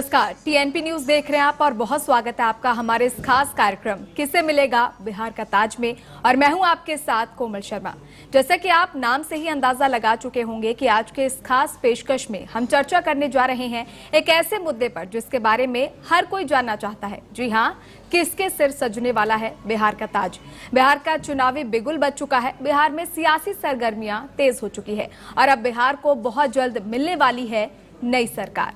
नमस्कार, TNP news देख रहे हैं आप और बहुत स्वागत है आपका हमारे इस खास कार्यक्रम किसे मिलेगा बिहार का ताज में। और मैं हूं आपके साथ कोमल शर्मा। जैसा कि आप नाम से ही अंदाजा लगा चुके होंगे कि आज के इस खास पेशकश में हम चर्चा करने जा रहे हैं एक ऐसे मुद्दे पर जिसके बारे में हर कोई जानना चाहता है। जी हाँ, किसके सिर सजने वाला है बिहार का ताज। बिहार का चुनावी बिगुल बज चुका है, बिहार में सियासी सरगर्मियां तेज हो चुकी है और अब बिहार को बहुत जल्द मिलने वाली है नई सरकार।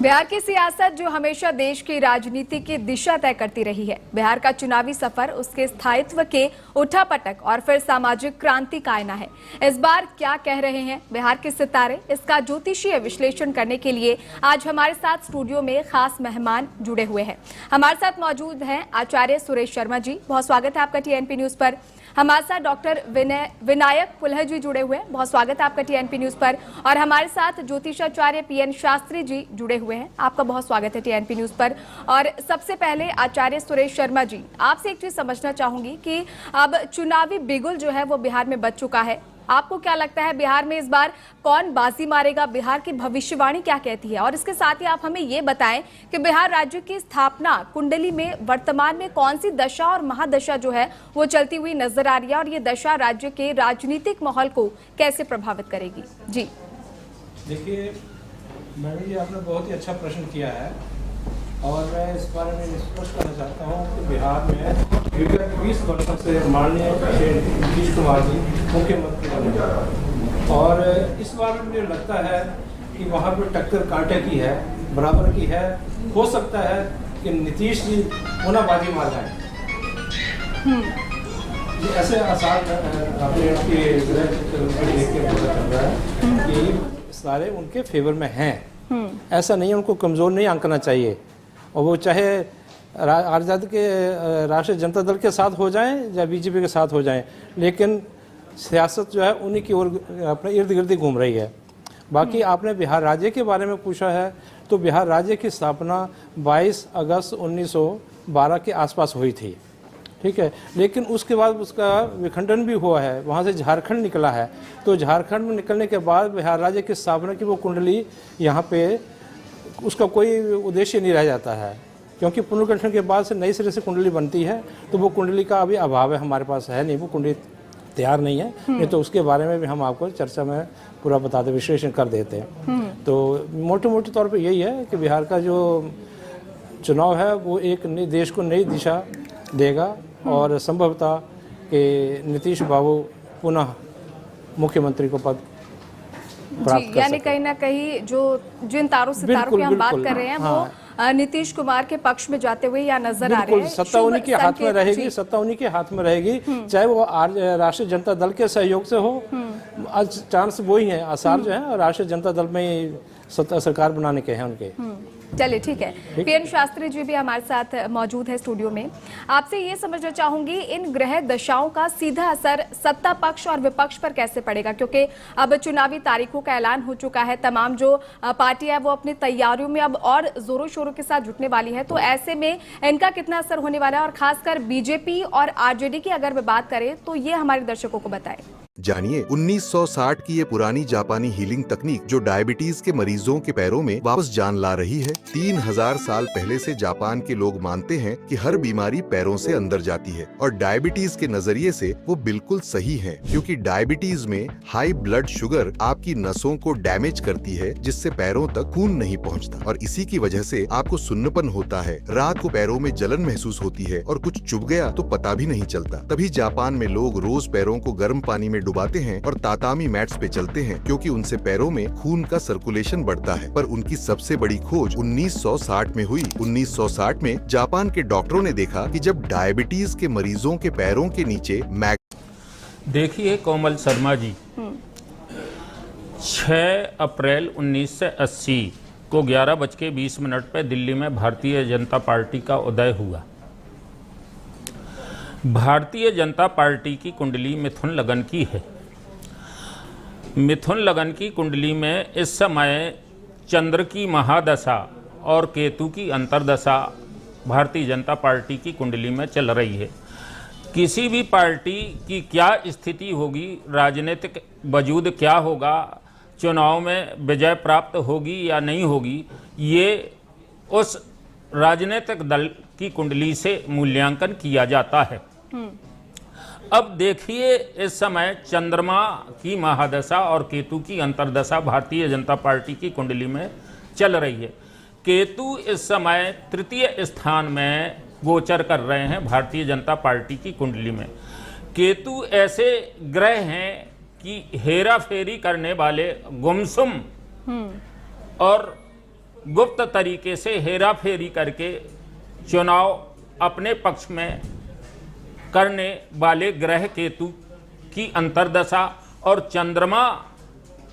बिहार की सियासत जो हमेशा देश की राजनीति की दिशा तय करती रही है, बिहार का चुनावी सफर उसके स्थायित्व के उठापटक और फिर सामाजिक क्रांति का आईना है। इस बार क्या कह रहे हैं बिहार के सितारे, इसका ज्योतिषीय विश्लेषण करने के लिए आज हमारे साथ स्टूडियो में खास मेहमान जुड़े हुए हैं। हमारे साथ मौजूद हैं आचार्य सुरेश शर्मा जी, बहुत स्वागत है आपका टीएनपी न्यूज पर। हमारे साथ डॉक्टर विनायक पुलह जी जुड़े हुए हैं, बहुत स्वागत है आपका टीएनपी न्यूज पर। और हमारे साथ ज्योतिषाचार्य पीएन शास्त्री जी जुड़े हुए हैं, आपका बहुत स्वागत है टीएनपी न्यूज पर। और सबसे पहले आचार्य सुरेश शर्मा जी, आपसे एक चीज समझना चाहूंगी कि अब चुनावी बिगुल जो है वो बिहार में बज चुका है। आपको क्या लगता है बिहार में इस बार कौन बाजी मारेगा, बिहार की भविष्यवाणी क्या कहती है? और इसके साथ ही आप हमें ये बताएं कि बिहार राज्य की स्थापना कुंडली में वर्तमान में कौन सी दशा और महादशा जो है वो चलती हुई नजर आ रही है और ये दशा राज्य के राजनीतिक माहौल को कैसे प्रभावित करेगी? जी देखिए मैडम जी, आपने बहुत ही अच्छा प्रश्न किया है और मैं इस बारे में स्पष्ट करना चाहता हूँ कि बिहार में विगत 20 वर्षों से माननीय नीतीश कुमार जी मुख्यमंत्री बने और इस बार मुझे लगता है कि वहाँ पर टक्कर कांटे की है, बराबर की है। हो सकता है कि नीतीश जी पुनः बाजी मार जाए। ऐसे आसार अपने देख के पता चल रहा है कि सारे उनके फेवर में हैं। ऐसा नहीं है, उनको कमज़ोर नहीं आंकना चाहिए। और वो चाहे आज़ाद के राष्ट्रीय जनता दल के साथ हो जाएं या बीजेपी के साथ हो जाएं, लेकिन सियासत जो है उन्हीं की ओर अपने इर्द गिर्द घूम रही है। बाकी आपने बिहार राज्य के बारे में पूछा है, तो बिहार राज्य की स्थापना 22 अगस्त 1912 के आसपास हुई थी, ठीक है। लेकिन उसके बाद उसका विखंडन भी हुआ है, वहाँ से झारखंड निकला है। तो झारखंड में निकलने के बाद बिहार राज्य की स्थापना की वो कुंडली यहाँ पे उसका कोई उद्देश्य नहीं रह जाता है, क्योंकि पुनर्गठन के बाद से नई सिरे से कुंडली बनती है। तो वो कुंडली का अभी अभाव है, हमारे पास है नहीं, वो कुंडली तैयार नहीं है। नहीं तो उसके बारे में भी हम आपको चर्चा में पूरा बताते, विश्लेषण कर देते हैं। तो मोटे मोटे तौर पे यही है कि बिहार का जो चुनाव है वो एक नई देश को नई दिशा देगा और संभवतः कि नीतीश बाबू पुनः मुख्यमंत्री को पद प्राप्त कर यानी कहीं ना कहीं जो जिन सितारों की हम बात कर रहे हैं वो नीतीश कुमार के पक्ष में जाते हुए या नजर आ रहे हैं। सत्ता उन्हीं के हाथ में रहेगी, सत्ता उन्हीं के हाथ में रहेगी, चाहे वो राष्ट्रीय जनता दल के सहयोग से हो। आज चांस वही है, आसार जो है राष्ट्रीय जनता दल में सत्ता सरकार बनाने के हैं उनके। चलिए ठीक है। पीएन शास्त्री जी भी हमारे साथ मौजूद है स्टूडियो में। आपसे ये समझना चाहूंगी इन ग्रह दशाओं का सीधा असर सत्ता पक्ष और विपक्ष पर कैसे पड़ेगा, क्योंकि अब चुनावी तारीखों का ऐलान हो चुका है। तमाम जो पार्टियां है वो अपनी तैयारियों में अब और जोरों शोरों के साथ जुटने वाली है। तो ऐसे में इनका कितना असर होने वाला है और खासकर बीजेपी और आरजेडी की अगर वे बात करें तो ये हमारे दर्शकों को बताएं। जानिए 1960 की ये पुरानी जापानी हीलिंग तकनीक जो डायबिटीज के मरीजों के पैरों में वापस जान ला रही है। 3000 साल पहले से जापान के लोग मानते हैं कि हर बीमारी पैरों से अंदर जाती है और डायबिटीज के नजरिए से वो बिल्कुल सही है, क्योंकि डायबिटीज में हाई ब्लड शुगर आपकी नसों को डैमेज करती है, जिससे पैरों तक खून नहीं पहुंचता और इसी की वजह से आपको सुन्नपन होता है, रात को पैरों में जलन महसूस होती है और कुछ चुभ गया तो पता भी नहीं चलता। तभी जापान में लोग रोज पैरों को गर्म पानी में डुबाते हैं और तातामी मैट्स पे चलते हैं, क्योंकि उनसे पैरों में खून का सर्कुलेशन बढ़ता है। पर उनकी सबसे बड़ी खोज 1960 में हुई। 1960 में जापान के डॉक्टरों ने देखा कि जब डायबिटीज के मरीजों के पैरों के नीचे देखिए कोमल शर्मा जी, 6 अप्रैल 1980 को 11:20 पर दिल्ली में भारतीय जनता पार्टी का उदय हुआ। भारतीय जनता पार्टी की कुंडली मिथुन लगन की है। मिथुन लगन की कुंडली में इस समय चंद्र की महादशा और केतु की अंतर्दशा भारतीय जनता पार्टी की कुंडली में चल रही है। किसी भी पार्टी की क्या स्थिति होगी, राजनीतिक वजूद क्या होगा, चुनाव में विजय प्राप्त होगी या नहीं होगी, ये उस राजनीतिक दल की कुंडली से मूल्यांकन किया जाता है। अब देखिए, इस समय चंद्रमा की महादशा और केतु की अंतर्दशा भारतीय जनता पार्टी की कुंडली में चल रही है। केतु इस समय तृतीय स्थान में गोचर कर रहे हैं भारतीय जनता पार्टी की कुंडली में। केतु ऐसे ग्रह हैं कि हेरा फेरी करने वाले, गुमसुम और गुप्त तरीके से हेरा फेरी करके चुनाव अपने पक्ष में करने वाले ग्रह केतु की अंतर्दशा और चंद्रमा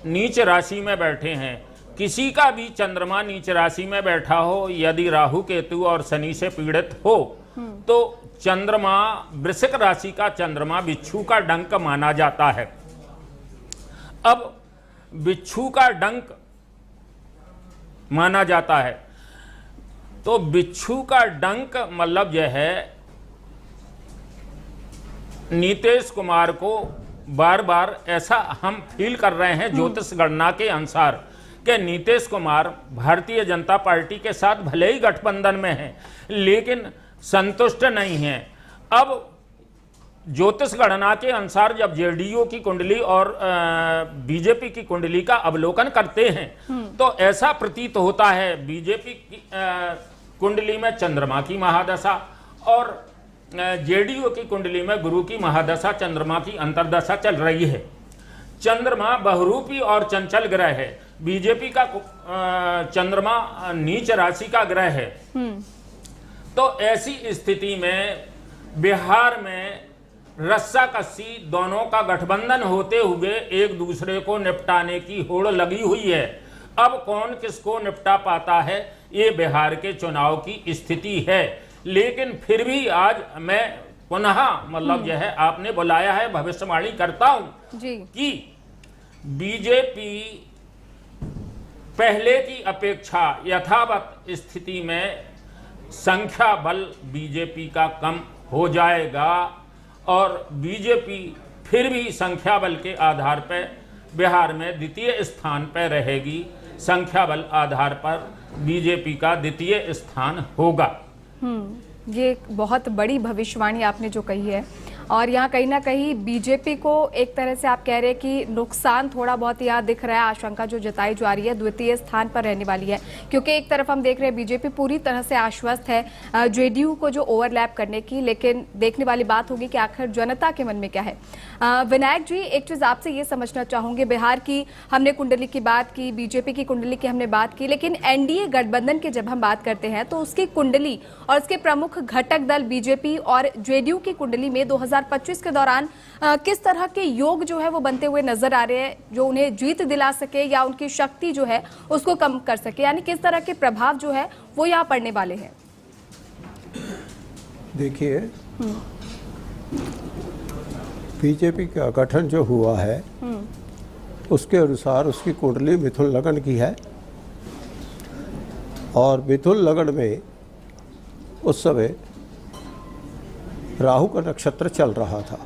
नीच राशि में बैठे हैं। किसी का भी चंद्रमा नीच राशि में बैठा हो, यदि राहु केतु और शनि से पीड़ित हो, तो चंद्रमा, वृश्चिक राशि का चंद्रमा बिच्छू का डंक माना जाता है। अब बिच्छू का डंक माना जाता है, तो बिच्छू का डंक मतलब यह है, नीतीश कुमार को बार बार ऐसा हम फील कर रहे हैं ज्योतिष गणना के अनुसार कि नीतीश कुमार भारतीय जनता पार्टी के साथ भले ही गठबंधन में हैं, लेकिन संतुष्ट नहीं हैं। अब ज्योतिष गणना के अनुसार जब जेडीयू की कुंडली और बीजेपी की कुंडली का अवलोकन करते हैं तो ऐसा प्रतीत होता है, बीजेपी की कुंडली में चंद्रमा की महादशा और जेडीयू की कुंडली में गुरु की महादशा, चंद्रमा की अंतर्दशा चल रही है। चंद्रमा बहुरूपी और चंचल ग्रह है। बीजेपी का चंद्रमा नीच राशि का ग्रह है। तो ऐसी स्थिति में बिहार में रस्साकसी दोनों का गठबंधन होते हुए एक दूसरे को निपटाने की होड़ लगी हुई है। अब कौन किसको निपटा पाता है, ये बिहार के चुनाव की स्थिति है। लेकिन फिर भी आज मैं पुनः मतलब यह है, आपने बुलाया है, भविष्यवाणी करता हूं कि बीजेपी पहले की अपेक्षा यथावत स्थिति में संख्या बल बीजेपी का कम हो जाएगा और बीजेपी फिर भी संख्या बल के आधार पर बिहार में द्वितीय स्थान पर रहेगी। संख्या बल आधार पर बीजेपी का द्वितीय स्थान होगा। ये एक बहुत बड़ी भविष्यवाणी आपने जो कही है और यहाँ कहीं ना कहीं बीजेपी को एक तरह से आप कह रहे हैं कि नुकसान थोड़ा बहुत यहाँ दिख रहा है। आशंका जो जताई जा रही है द्वितीय स्थान पर रहने वाली है, क्योंकि एक तरफ हम देख रहे हैं बीजेपी पूरी तरह से आश्वस्त है जेडीयू को जो ओवरलैप करने की, लेकिन देखने वाली बात होगी कि आखिर जनता के मन में क्या है। विनायक जी, एक चीज आपसे ये समझना चाहूंगे, बिहार की हमने कुंडली की बात की, बीजेपी की कुंडली की हमने बात की, लेकिन एनडीए गठबंधन की जब हम बात करते हैं तो उसकी कुंडली और उसके प्रमुख घटक दल बीजेपी और जेडीयू की कुंडली में 2025 के दौरान किस तरह के योग जो है वो बनते हुए नजर आ रहे हैं, जो उन्हें जीत दिला सके या उनकी शक्ति जो है उसको कम कर सके, यानी किस तरह के प्रभाव जो है वो यहाँ पड़ने वाले हैं? देखिए, बीजेपी का गठन जो हुआ है उसके अनुसार उसकी कुंडली मिथुन लगन की है और मिथुन लगन में उस समय राहु का नक्षत्र चल रहा था।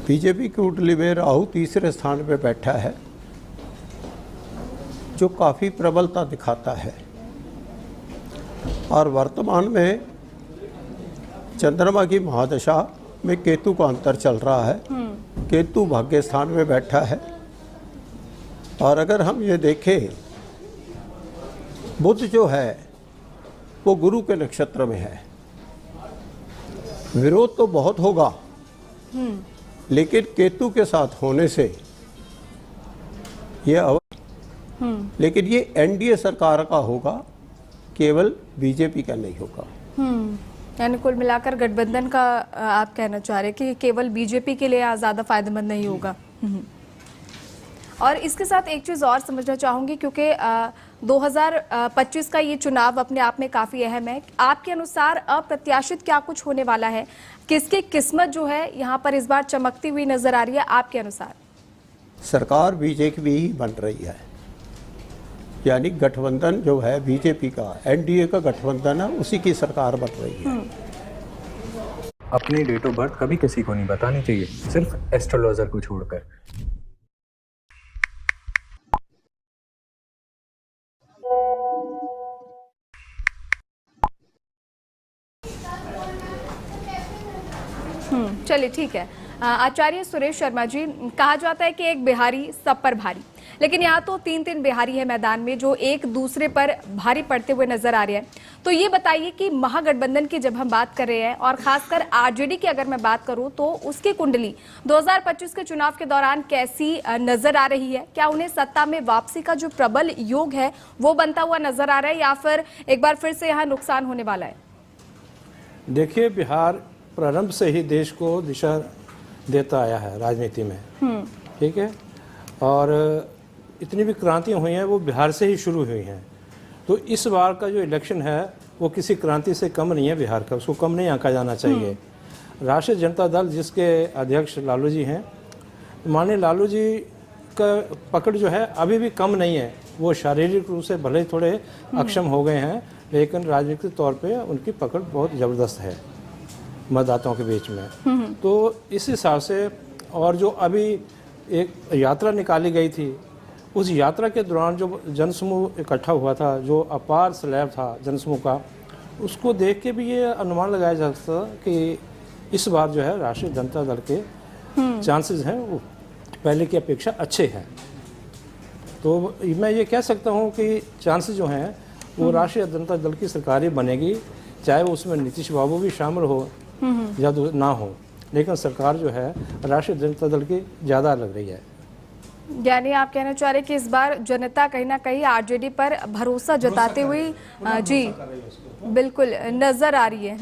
बीजेपी की कुंडली में राहु तीसरे स्थान पे बैठा है, जो काफ़ी प्रबलता दिखाता है और वर्तमान में चंद्रमा की महादशा में केतु का अंतर चल रहा है। केतु भाग्य स्थान में बैठा है और अगर हम ये देखें, बुध जो है वो गुरु के नक्षत्र में है। विरोध तो बहुत होगा, लेकिन केतु के साथ होने से ये लेकिन ये एनडीए सरकार का होगा, केवल बीजेपी का नहीं होगा। यानी कुल मिलाकर गठबंधन का आप कहना चाह रहे हैं कि केवल बीजेपी के लिए ज़्यादा फायदेमंद नहीं होगा। और इसके साथ एक चीज़ और समझना चाहूँगी, क्योंकि 2025 का ये चुनाव अपने आप में काफ़ी अहम है। आपके अनुसार अप्रत्याशित क्या कुछ होने वाला है? किसकी किस्मत जो है यहाँ पर इस बार चमकती हुई नजर आ रही है आपके अनुसार? सरकार बीजेपी ही बन रही है, यानी गठबंधन जो है बीजेपी का, एनडीए का गठबंधन है, उसी की सरकार बन रही है। अपनी डेट ऑफ बर्थ कभी किसी को नहीं बतानी चाहिए, सिर्फ एस्ट्रोलॉजर को छोड़कर। चलिए ठीक है। आचार्य सुरेश शर्मा जी, कहा जाता है कि एक बिहारी सब पर भारी, लेकिन यहाँ तो तीन बिहारी है मैदान में जो एक दूसरे पर भारी पड़ते हुए नजर आ रहे हैं। तो ये बताइए कि महागठबंधन की जब हम बात कर रहे हैं और खासकर आरजेडी की अगर मैं बात करूं तो उसकी कुंडली 2025 के चुनाव के दौरान कैसी नजर आ रही है? क्या उन्हें सत्ता में वापसी का जो प्रबल योग है वो बनता हुआ नजर आ रहा है या फिर एक बार फिर से यहाँ नुकसान होने वाला है? देखिए, बिहार प्रारंभ से ही देश को दिशा देता आया है राजनीति में, ठीक है, और इतनी भी क्रांतियाँ हुई हैं वो बिहार से ही शुरू हुई हैं। तो इस बार का जो इलेक्शन है वो किसी क्रांति से कम नहीं है बिहार का, उसको कम नहीं आंका जाना चाहिए। राष्ट्रीय जनता दल जिसके अध्यक्ष लालू जी हैं, माननीय लालू जी का पकड़ जो है अभी भी कम नहीं है। वो शारीरिक रूप से भले ही थोड़े अक्षम हो गए हैं, लेकिन राजनीतिक तौर पे उनकी पकड़ बहुत ज़बरदस्त है मतदाताओं के बीच में। तो इस हिसाब से, और जो अभी एक यात्रा निकाली गई थी, उस यात्रा के दौरान जो जनसमूह इकट्ठा हुआ था, जो अपार स्लैब था जनसमूह का, उसको देख के भी ये अनुमान लगाया जा सकता कि इस बार जो है राष्ट्रीय जनता दल के चांसेस हैं वो पहले की अपेक्षा अच्छे हैं। तो मैं ये कह सकता हूँ कि चांसेस जो हैं वो राष्ट्रीय जनता दल की सरकार ही बनेगी, चाहे वो उसमें नीतीश बाबू भी शामिल हो या ना हो, लेकिन सरकार जो है राष्ट्रीय जनता दल की ज़्यादा लग रही है। यानी आप कहना चाह रहे हैं कि इस बार जनता कहीं ना कहीं आरजेडी पर भरोसा जताते हुए जी बिल्कुल नजर आ रही है।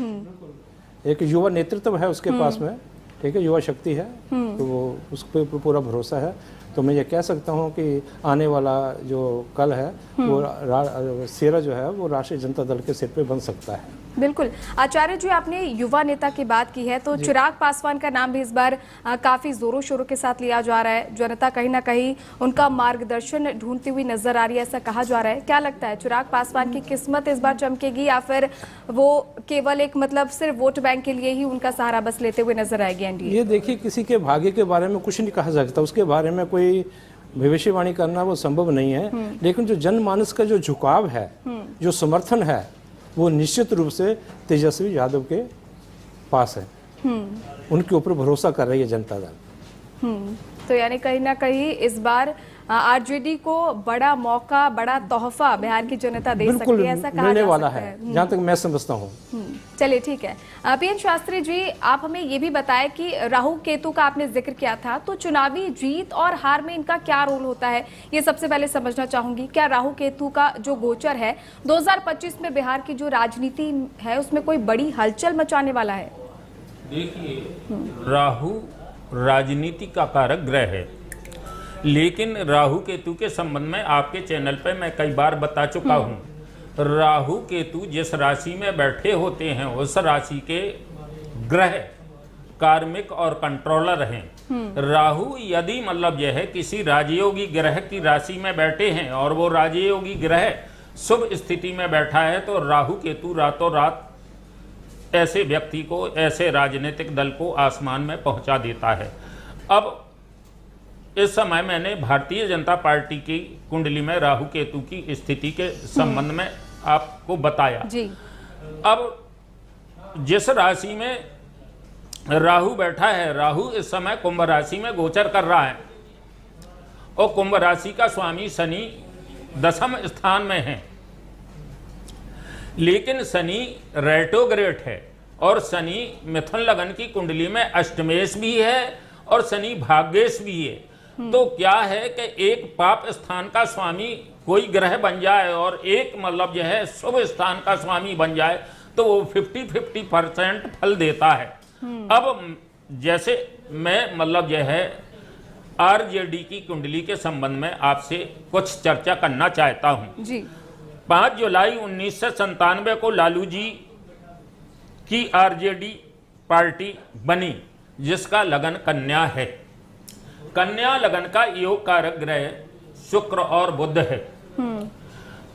एक युवा नेतृत्व है उसके पास में, ठीक है, युवा शक्ति है, तो वो उस पर पूरा भरोसा है। तो मैं ये कह सकता हूँ कि आने वाला जो कल है वो सेरा जो है वो राष्ट्रीय जनता दल के सिर पे बन सकता है। बिल्कुल। आचार्य जी, आपने युवा नेता की बात की है, तो चिराग पासवान का नाम भी इस बार काफी जोरों शोरों के साथ लिया जा रहा है। जनता कहीं ना कहीं उनका मार्गदर्शन ढूंढती हुई नजर आ रही है, ऐसा कहा जा रहा है। क्या लगता है, चिराग पासवान की किस्मत इस बार चमकेगी या फिर वो केवल एक मतलब सिर्फ वोट बैंक के लिए ही उनका सहारा बस लेते हुए नजर आएगी एनडीए? ये देखिए, किसी के भाग्य के बारे में कुछ नहीं कहा जा सकता, उसके बारे में कोई भविष्यवाणी करना वो संभव नहीं है। लेकिन जो जनमानस का जो झुकाव है, जो समर्थन है, वो निश्चित रूप से तेजस्वी यादव के पास है। उनके ऊपर भरोसा कर रही है जनता दल। तो यानी कहीं ना कहीं इस बार आरजेडी को बड़ा मौका, बड़ा तोहफा बिहार की जनता दे सकती है, ऐसा कहा मिलने जा वाला सकता है, जहाँ तक मैं समझता हूँ। चलिए ठीक है। पीएन शास्त्री जी, आप हमें ये भी बताएं कि राहु केतु का आपने जिक्र किया था, तो चुनावी जीत और हार में इनका क्या रोल होता है, ये सबसे पहले समझना चाहूंगी। क्या राहु केतु का जो गोचर है 2025 में बिहार की जो राजनीति है उसमें कोई बड़ी हलचल मचाने वाला है? देखिए, राहु राजनीति का कारक ग्रह है, लेकिन राहु केतु के संबंध में आपके चैनल पे मैं कई बार बता चुका हूँ। राहु केतु जिस राशि में बैठे होते हैं उस राशि के ग्रह कार्मिक और कंट्रोलर हैं। राहु यदि मतलब यह है किसी राजयोगी ग्रह की राशि में बैठे हैं और वो राजयोगी ग्रह शुभ स्थिति में बैठा है, तो राहु केतु रातों रात ऐसे व्यक्ति को, ऐसे राजनीतिक दल को आसमान में पहुंचा देता है। अब इस समय मैंने भारतीय जनता पार्टी की कुंडली में राहु केतु की स्थिति के संबंध में आपको बताया जी। अब जिस राशि में राहु बैठा है, राहु इस समय कुंभ राशि में गोचर कर रहा है और कुंभ राशि का स्वामी शनि 10वें स्थान में है, लेकिन शनि रेट्रोग्रेड है और शनि मिथुन लगन की कुंडली में अष्टमेश भी है और शनि भाग्येश भी है। तो क्या है कि एक पाप स्थान का स्वामी कोई ग्रह बन जाए और एक मतलब यह है शुभ स्थान का स्वामी बन जाए तो वो 50-50% फल देता है। अब जैसे मैं मतलब यह है आरजेडी की कुंडली के संबंध में आपसे कुछ चर्चा करना चाहता हूं जी। 5 जुलाई 1997 को लालू जी की आरजेडी पार्टी बनी जिसका लगन कन्या है। कन्या लगन का योग कारक ग्रह शुक्र और बुध है।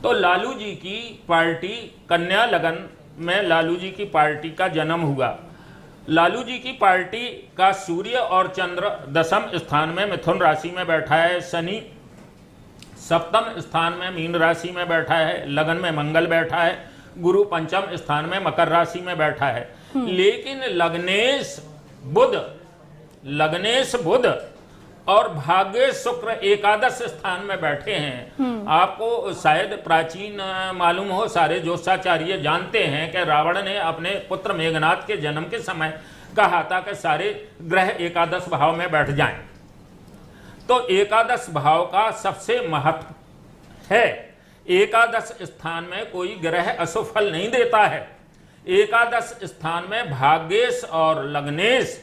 तो लालू जी की पार्टी कन्या लगन में लालू जी की पार्टी का जन्म हुआ। लालू जी की पार्टी का सूर्य और चंद्र दशम स्थान में मिथुन राशि में बैठा है, शनि सप्तम स्थान में मीन राशि में बैठा है, लगन में मंगल बैठा है, गुरु पंचम स्थान में मकर राशि में बैठा है। लेकिन लग्नेश बुध और भाग्य शुक्र एकादश स्थान में बैठे हैं। आपको शायद प्राचीन मालूम हो, सारे ज्योतिषाचार्य जानते हैं कि रावण ने अपने पुत्र मेघनाथ के जन्म के समय कहा था कि सारे ग्रह एकादश भाव में बैठ जाएं। तो एकादश भाव का सबसे महत्व है। एकादश स्थान में कोई ग्रह अशुभ फल नहीं देता है। एकादश स्थान में भाग्येश और लग्नेश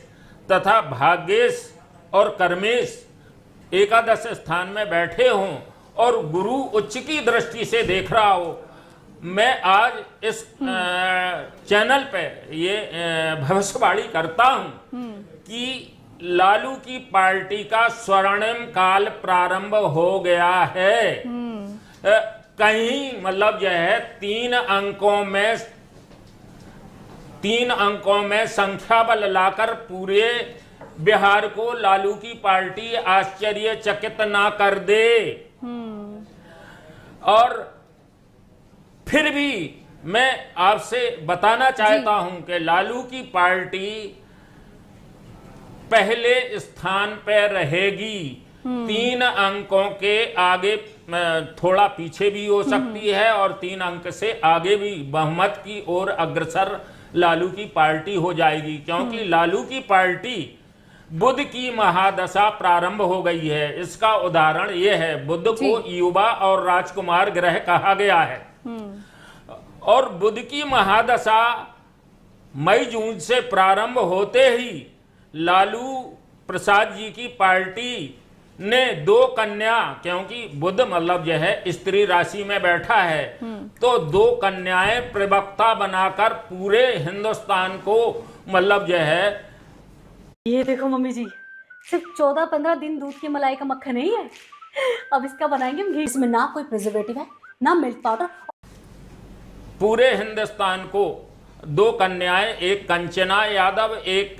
तथा भाग्येश और कर्मेश एकादश स्थान में बैठे हों और गुरु उच्च की दृष्टि से देख रहा हो। मैं आज इस चैनल पे ये भविष्यवाणी करता हूं कि लालू की पार्टी का स्वर्णिम काल प्रारंभ हो गया है। कहीं मतलब यह है 3 अंकों में संख्या बल लाकर पूरे बिहार को लालू की पार्टी आश्चर्यचकित ना कर दे। और फिर भी मैं आपसे बताना चाहता हूं कि लालू की पार्टी पहले स्थान पर रहेगी। 3 अंकों के आगे थोड़ा पीछे भी हो सकती है और 3 अंक से आगे भी बहुमत की ओर अग्रसर लालू की पार्टी हो जाएगी, क्योंकि लालू की पार्टी बुध की महादशा प्रारंभ हो गई है। इसका उदाहरण यह है, बुध को युवा और राजकुमार ग्रह कहा गया है और बुध की महादशा मई जून से प्रारंभ होते ही लालू प्रसाद जी की पार्टी ने 2 कन्या, क्योंकि बुध मतलब यह है स्त्री राशि में बैठा है, तो 2 कन्याएं प्रवक्ता बनाकर पूरे हिंदुस्तान को मतलब यह है। ये देखो मम्मी जी, सिर्फ 14-15 दिन दूध की मलाई का मक्खन नहीं है, अब इसका बनाएंगे हम घी। इसमें ना कोई प्रिजर्वेटिव है ना मिल्क पाउडर। पूरे हिंदुस्तान को 2 कन्याएं, एक कंचना यादव, एक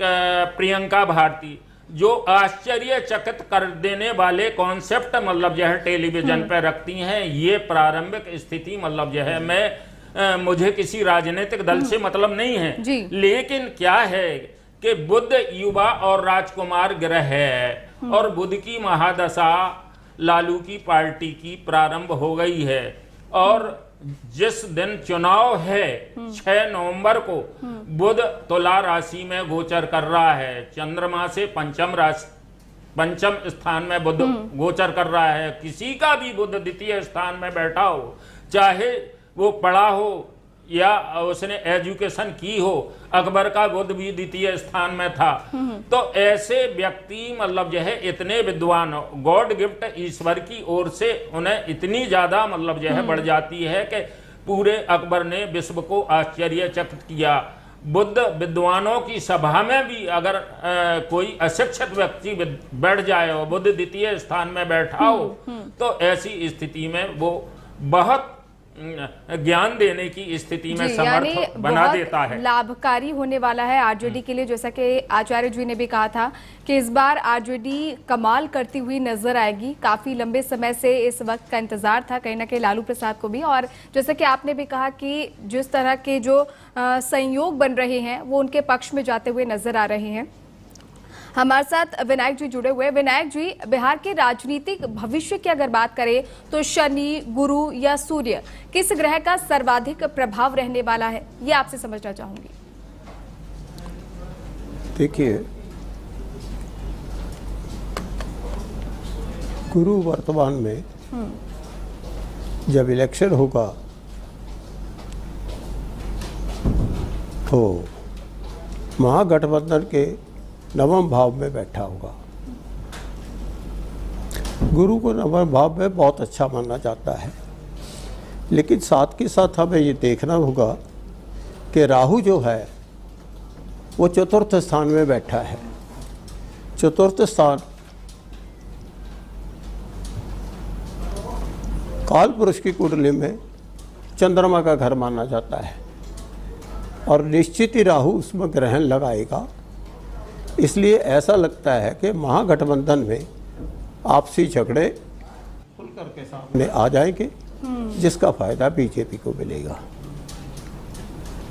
प्रियंका भारती, जो आश्चर्यचकित कर देने वाले कॉन्सेप्ट मतलब यह टेलीविजन पर रखती हैं। ये प्रारंभिक स्थिति मतलब यह है, मुझे किसी राजनीतिक दल से मतलब नहीं है, लेकिन क्या है कि बुध युवा और राजकुमार ग्रह है और बुध की महादशा लालू की पार्टी की प्रारंभ हो गई है। और जिस दिन चुनाव है 6 नवंबर को बुध तुला राशि में गोचर कर रहा है। चंद्रमा से पंचम स्थान में बुध गोचर कर रहा है। किसी का भी बुध द्वितीय स्थान में बैठा हो, चाहे वो पढ़ा हो या उसने एजुकेशन की हो, अकबर का बुध भी द्वितीय स्थान में था। तो ऐसे व्यक्ति मतलब यह इतने विद्वान, गॉड गिफ्ट ईश्वर की ओर से उन्हें इतनी ज्यादा मतलब यह बढ़ जाती है कि पूरे अकबर ने विश्व को आश्चर्यचकित किया। बुद्ध विद्वानों की सभा में भी अगर कोई अशिक्षित व्यक्ति बैठ जाए और बुद्ध द्वितीय स्थान में बैठा हो, तो ऐसी स्थिति में वो बहुत ज्ञान देने की स्थिति में समर्थ बना देता है। लाभकारी होने वाला है आरजेडी के लिए। जैसा कि आचार्य जी ने भी कहा था कि इस बार आरजेडी कमाल करती हुई नजर आएगी। काफी लंबे समय से इस वक्त का इंतजार था कहीं ना कहीं लालू प्रसाद को भी, और जैसा कि आपने भी कहा कि जिस तरह के जो संयोग बन रहे हैं वो उनके पक्ष में जाते हुए नजर आ रहे हैं। हमारे साथ विनायक जी जुड़े हुए हैं। विनायक जी, बिहार के राजनीतिक भविष्य की अगर बात करें तो शनि, गुरु या सूर्य, किस ग्रह का सर्वाधिक प्रभाव रहने वाला है, ये आपसे समझना चाहूंगी। देखिए, गुरु वर्तमान में जब इलेक्शन होगा तो महागठबंधन के 9वें भाव में बैठा होगा। गुरु को 9वें भाव में बहुत अच्छा माना जाता है, लेकिन साथ के साथ हमें ये देखना होगा कि राहु जो है वो चतुर्थ स्थान में बैठा है। चतुर्थ स्थान काल पुरुष की कुंडली में चंद्रमा का घर माना जाता है और निश्चित ही राहु उसमें ग्रहण लगाएगा। इसलिए ऐसा लगता है कि महागठबंधन में आपसी झगड़े खुल करके सामने आ जाएंगे, जिसका फायदा बीजेपी को मिलेगा।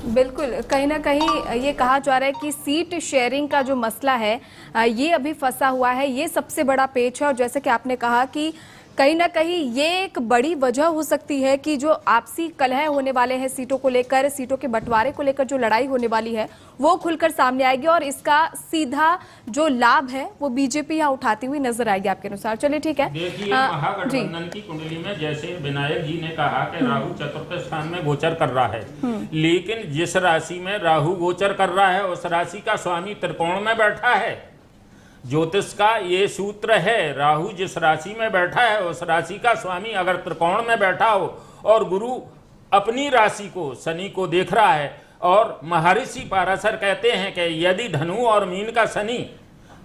बिल्कुल, कहीं ना कहीं ये कहा जा रहा है कि सीट शेयरिंग का जो मसला है ये अभी फंसा हुआ है, ये सबसे बड़ा पेच है। और जैसे कि आपने कहा कि कहीं ना कहीं ये एक बड़ी वजह हो सकती है कि जो आपसी कलह होने वाले हैं सीटों को लेकर, सीटों के बंटवारे को लेकर जो लड़ाई होने वाली है वो खुलकर सामने आएगी और इसका सीधा जो लाभ है वो बीजेपी यहाँ उठाती हुई नजर आएगी आपके अनुसार। चलिए ठीक है। देखिए, महागठबंधन की कुंडली में जैसे विनायक जी ने कहा कि राहु चतुर्थ स्थान में गोचर कर रहा है, लेकिन जिस राशि में राहु गोचर कर रहा है उस राशि का स्वामी त्रिकोण में बैठा है। ज्योतिष का ये सूत्र है, राहु जिस राशि में बैठा है उस राशि का स्वामी अगर त्रिकोण में बैठा हो और गुरु अपनी राशि को शनि को देख रहा है, और महर्षि पाराशर कहते हैं कि यदि धनु और मीन का शनि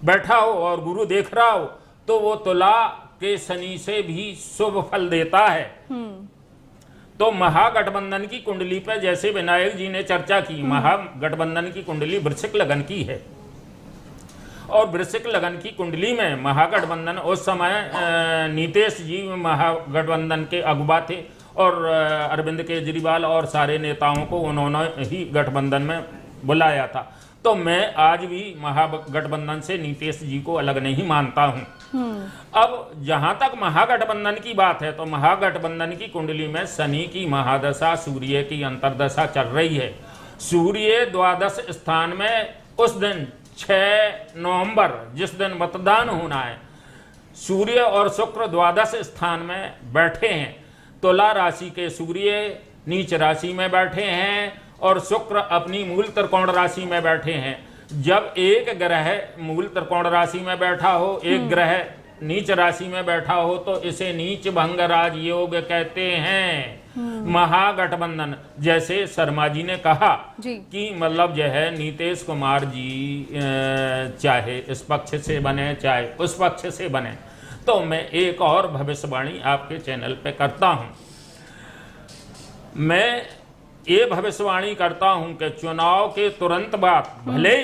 बैठा हो और गुरु देख रहा हो तो वो तुला के शनि से भी शुभ फल देता है। तो महागठबंधन की कुंडली पर जैसे विनायक जी ने चर्चा की, महागठबंधन की कुंडली वृश्चिक लगन की है और वृश्चिक लगन की कुंडली में महागठबंधन उस समय नीतीश जी महागठबंधन के अगुवा थे और अरविंद केजरीवाल और सारे नेताओं को उन्होंने ही गठबंधन में बुलाया था। तो मैं आज भी महागठबंधन से नीतीश जी को अलग नहीं मानता हूं। अब जहां तक महागठबंधन की बात है तो महागठबंधन की कुंडली में शनि की महादशा, सूर्य की अंतर्दशा चल रही है। सूर्य द्वादश स्थान में उस दिन 6 नवंबर जिस दिन मतदान होना है, सूर्य और शुक्र द्वादश स्थान में बैठे हैं। तुला राशि के सूर्य नीच राशि में बैठे हैं और शुक्र अपनी मूल त्रिकोण राशि में बैठे हैं। जब एक ग्रह मूल त्रिकोण राशि में बैठा हो, एक ग्रह नीच राशि में बैठा हो तो इसे नीच भंग राज योग कहते हैं। महागठबंधन जैसे शर्मा जी ने कहा कि मतलब जो है नीतीश कुमार जी चाहे इस पक्ष से बने चाहे उस पक्ष से बने, तो मैं एक और भविष्यवाणी आपके चैनल पे करता हूं। मैं ये भविष्यवाणी करता हूं कि चुनाव के तुरंत बाद भले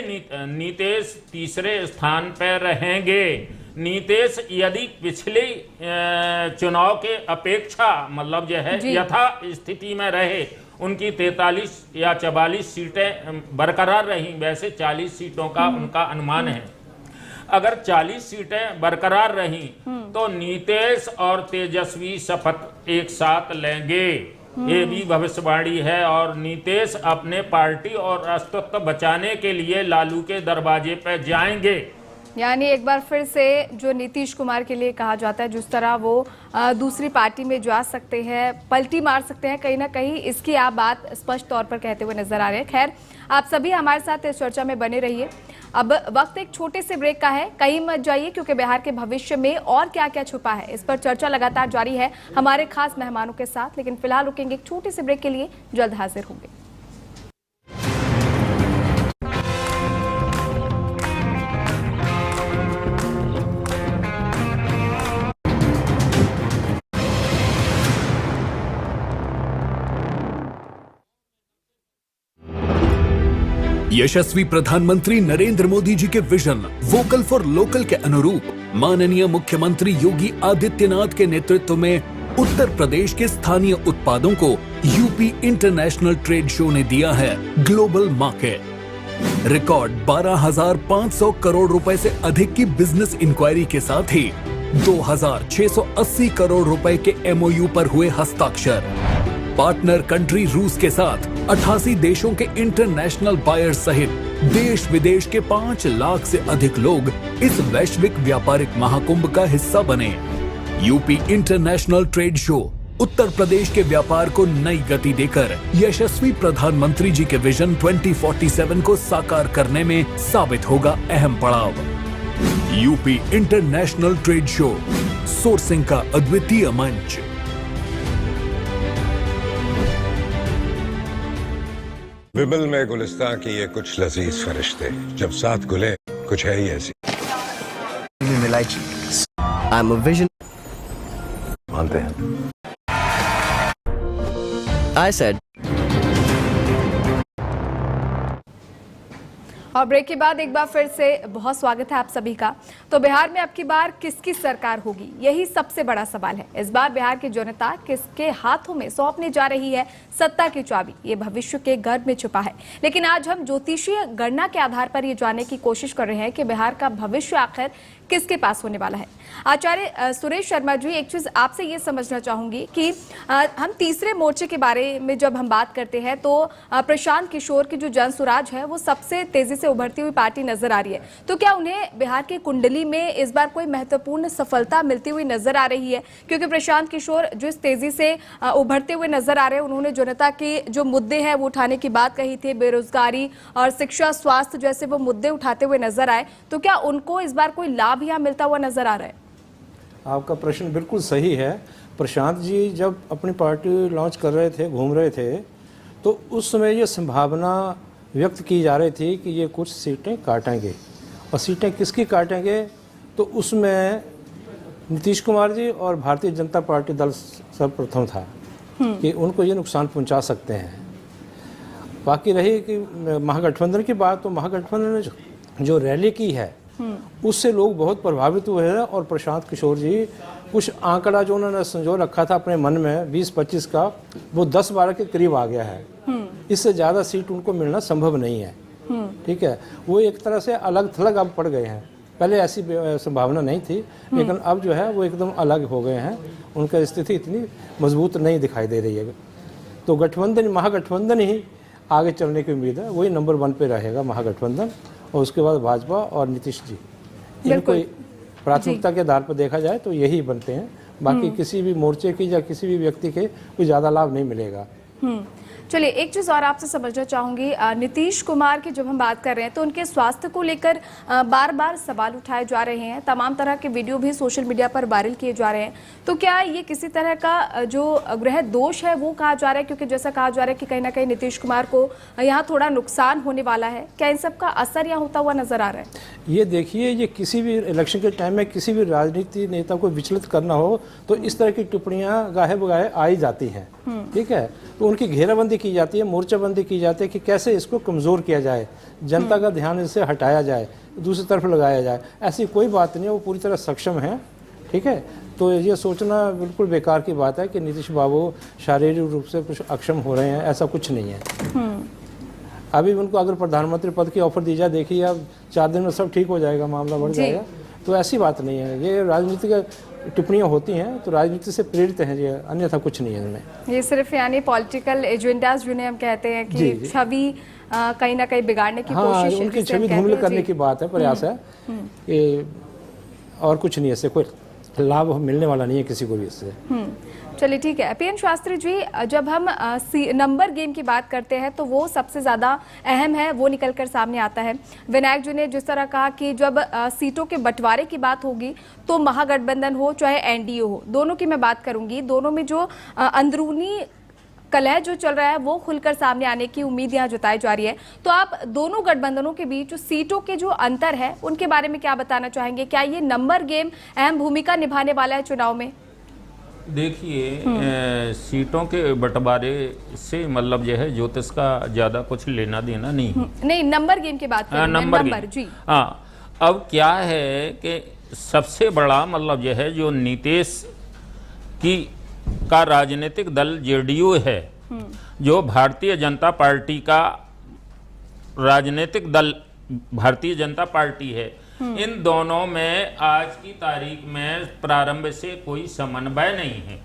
नीतीश तीसरे स्थान पर रहेंगे, नीतीश यदि पिछले चुनाव के अपेक्षा मतलब जो है यथा स्थिति में रहे, उनकी 43 या 44 सीटें बरकरार रहीं, वैसे 40 सीटों का उनका अनुमान है। अगर 40 सीटें बरकरार रहीं तो नीतीश और तेजस्वी शपथ एक साथ लेंगे, ये भी भविष्यवाणी है। और नीतीश अपने पार्टी और अस्तित्व बचाने के लिए लालू के दरवाजे पर जाएंगे। यानी एक बार फिर से जो नीतीश कुमार के लिए कहा जाता है, जिस तरह वो दूसरी पार्टी में जा सकते हैं, पलटी मार सकते हैं, कहीं ना कहीं इसकी आप बात स्पष्ट तौर पर कहते हुए नजर आ रहे हैं। खैर, आप सभी हमारे साथ इस चर्चा में बने रहिए। अब वक्त एक छोटे से ब्रेक का है, कहीं मत जाइए क्योंकि बिहार के भविष्य में और क्या क्या छुपा है इस पर चर्चा लगातार जारी है हमारे खास मेहमानों के साथ। लेकिन फिलहाल रुकेंगे एक छोटे से ब्रेक के लिए, जल्द हाजिर होंगे। यशस्वी प्रधानमंत्री नरेंद्र मोदी जी के विजन वोकल फॉर लोकल के अनुरूप माननीय मुख्यमंत्री योगी आदित्यनाथ के नेतृत्व में उत्तर प्रदेश के स्थानीय उत्पादों को यूपी इंटरनेशनल ट्रेड शो ने दिया है ग्लोबल मार्केट। रिकॉर्ड 12,500 करोड़ रुपए से अधिक की बिजनेस इंक्वायरी के साथ ही 2,680 करोड़ रुपए के एमओयू पर हुए हस्ताक्षर। पार्टनर कंट्री रूस के साथ 88 देशों के इंटरनेशनल बायर सहित देश विदेश के 5 लाख से अधिक लोग इस वैश्विक व्यापारिक महाकुंभ का हिस्सा बने। UP international trade show Uttar Pradesh के व्यापार को नई गति देकर यशस्वी प्रधानमंत्री जी के विजन 2047 को साकार करने में साबित होगा अहम पड़ाव। UP international trade show, sourcing का अद्वितीय मंच। विमल में गुलिस्तां की ये कुछ लजीज फरिश्ते जब साथ गुले कुछ है ही ऐसी I'm a vision. मानते हैं। I said. और ब्रेक के बाद एक बार फिर से बहुत स्वागत है आप सभी का। तो बिहार में अब की बार किसकी सरकार होगी, यही सबसे बड़ा सवाल है। इस बार बिहार की जनता किसके हाथों में सौंपने जा रही है सत्ता की चाबी, ये भविष्य के गर्भ में छुपा है। लेकिन आज हम ज्योतिषीय गणना के आधार पर ये जानने की कोशिश कर रहे हैं कि बिहार का भविष्य आखिर किसके पास होने वाला है। आचार्य सुरेश शर्मा जी, एक चीज आपसे ये समझना चाहूंगी कि हम तीसरे मोर्चे के बारे में जब हम बात करते हैं तो प्रशांत किशोर की जो जन स्वराज है वो सबसे तेजी से उभरती हुई पार्टी नजर आ रही है। तो क्या उन्हें बिहार की कुंडली में इस बार कोई महत्वपूर्ण सफलता मिलती हुई नजर आ रही है? क्योंकि प्रशांत किशोर जो इस तेजी से उभरते हुए नजर आ रहे हैं, उन्होंने जनता के जो मुद्दे हैं वो उठाने की बात कही थी, बेरोजगारी और शिक्षा, स्वास्थ्य जैसे वो मुद्दे उठाते हुए नजर आए। तो क्या उनको इस बार कोई लाभ यहाँ मिलता हुआ नजर आ रहा है? आपका प्रश्न बिल्कुल सही है। प्रशांत जी जब अपनी पार्टी लॉन्च कर रहे थे, घूम रहे थे, तो उस समय ये संभावना व्यक्त की जा रही थी कि ये कुछ सीटें काटेंगे। और सीटें किसकी काटेंगे? तो उसमें नीतीश कुमार जी और भारतीय जनता पार्टी दल सर्वप्रथम था कि उनको ये नुकसान पहुंचा सकते हैं। बाकी रही कि महागठबंधन की बात, तो महागठबंधन ने जो रैली की है उससे लोग बहुत प्रभावित हुए हैं। और प्रशांत किशोर जी कुछ आंकड़ा जो उन्होंने संजो रखा था अपने मन में 20-25 का, वो 10-12 के करीब आ गया है। इससे ज़्यादा सीट उनको मिलना संभव नहीं है। ठीक है, वो एक तरह से अलग थलग अब पड़ गए हैं। पहले ऐसी संभावना नहीं थी, लेकिन अब जो है वो एकदम अलग हो गए हैं। उनका स्थिति इतनी मजबूत नहीं दिखाई दे रही है। तो गठबंधन, महागठबंधन ही आगे चलने की उम्मीद है। वही नंबर 1 पे रहेगा महागठबंधन, और उसके बाद भाजपा और नीतीश जी। इनको प्राथमिकता के आधार पर देखा जाए तो यही बनते हैं। बाकी किसी भी मोर्चे की या किसी भी व्यक्ति के कोई ज़्यादा लाभ नहीं मिलेगा। चलिए, एक चीज और आपसे समझना चाहूंगी। नीतीश कुमार की जब हम बात कर रहे हैं तो उनके स्वास्थ्य को लेकर बार बार सवाल उठाए जा रहे हैं। तमाम तरह के वीडियो भी सोशल मीडिया पर वायरल किए जा रहे हैं। तो क्या ये किसी तरह का जो ग्रह दोष है वो कहा जा रहा है? क्योंकि जैसा कहा जा रहा है कि कहीं ना कहीं नीतीश कुमार को यहाँ थोड़ा नुकसान होने वाला है। क्या इन सब का असर यहाँ होता हुआ नजर आ रहा है? ये देखिए, ये किसी भी इलेक्शन के टाइम में किसी भी राजनीति नेता को विचलित करना हो तो इस तरह की टिप्पणियां गाहे बगाहे आई जाती हैं। ठीक है, तो उनकी घेराबंदी की जाती है, मोर्चाबंदी की जाती है कि कैसे इसको कमज़ोर किया जाए, जनता का ध्यान इससे हटाया जाए, दूसरी तरफ लगाया जाए। ऐसी कोई बात नहीं है, वो पूरी तरह सक्षम है। ठीक है, तो ये सोचना बिल्कुल बेकार की बात है कि नीतीश बाबू शारीरिक रूप से कुछ अक्षम हो रहे हैं। ऐसा कुछ नहीं है। अभी उनको अगर प्रधानमंत्री पद की ऑफर दी जाए, देखिए अब 4 दिन में सब ठीक हो जाएगा, मामला बढ़ जाएगा। तो ऐसी बात नहीं है। ये राजनीतिक टिप्पणियां होती हैं तो राजनीति से प्रेरित हैं, ये अन्यथा कुछ नहीं है इनमें। ये सिर्फ यानी पॉलिटिकल एजेंडास जिन्हें हम कहते हैं कि छवि कहीं ना कहीं बिगाड़ने की कोशिश, उनकी छवि धूमिल करने की बात है, प्रयास है। ये और कुछ नहीं है, इससे कोई लाभ मिलने वाला नहीं है किसी को भी इससे। चलिए ठीक है। पीएन शास्त्री जी, जब हम नंबर गेम की बात करते हैं तो वो सबसे ज़्यादा अहम है, वो निकल कर सामने आता है। विनायक जी ने जिस तरह कहा कि जब सीटों के बंटवारे की बात होगी तो महागठबंधन हो चाहे एनडीए हो, दोनों की मैं बात करूंगी, दोनों में जो अंदरूनी कलह जो चल रहा है वो खुलकर सामने आने की उम्मीद यहाँ जताई जा रही है। तो आप दोनों गठबंधनों के बीच जो सीटों के जो अंतर है उनके बारे में क्या बताना चाहेंगे? क्या ये नंबर गेम अहम भूमिका निभाने वाला है चुनाव में? देखिए, सीटों के बंटवारे से मतलब जो है ज्योतिष का ज़्यादा कुछ लेना देना नहीं। नहीं, नंबर गेम की बात कर रहे हैं। नंबर जी। हाँ, अब क्या है कि सबसे बड़ा मतलब यह है जो नीतीश का राजनीतिक दल जेडीयू है, जो भारतीय जनता पार्टी का राजनीतिक दल भारतीय जनता पार्टी है, इन दोनों में आज की तारीख में प्रारंभ से कोई समन्वय नहीं है।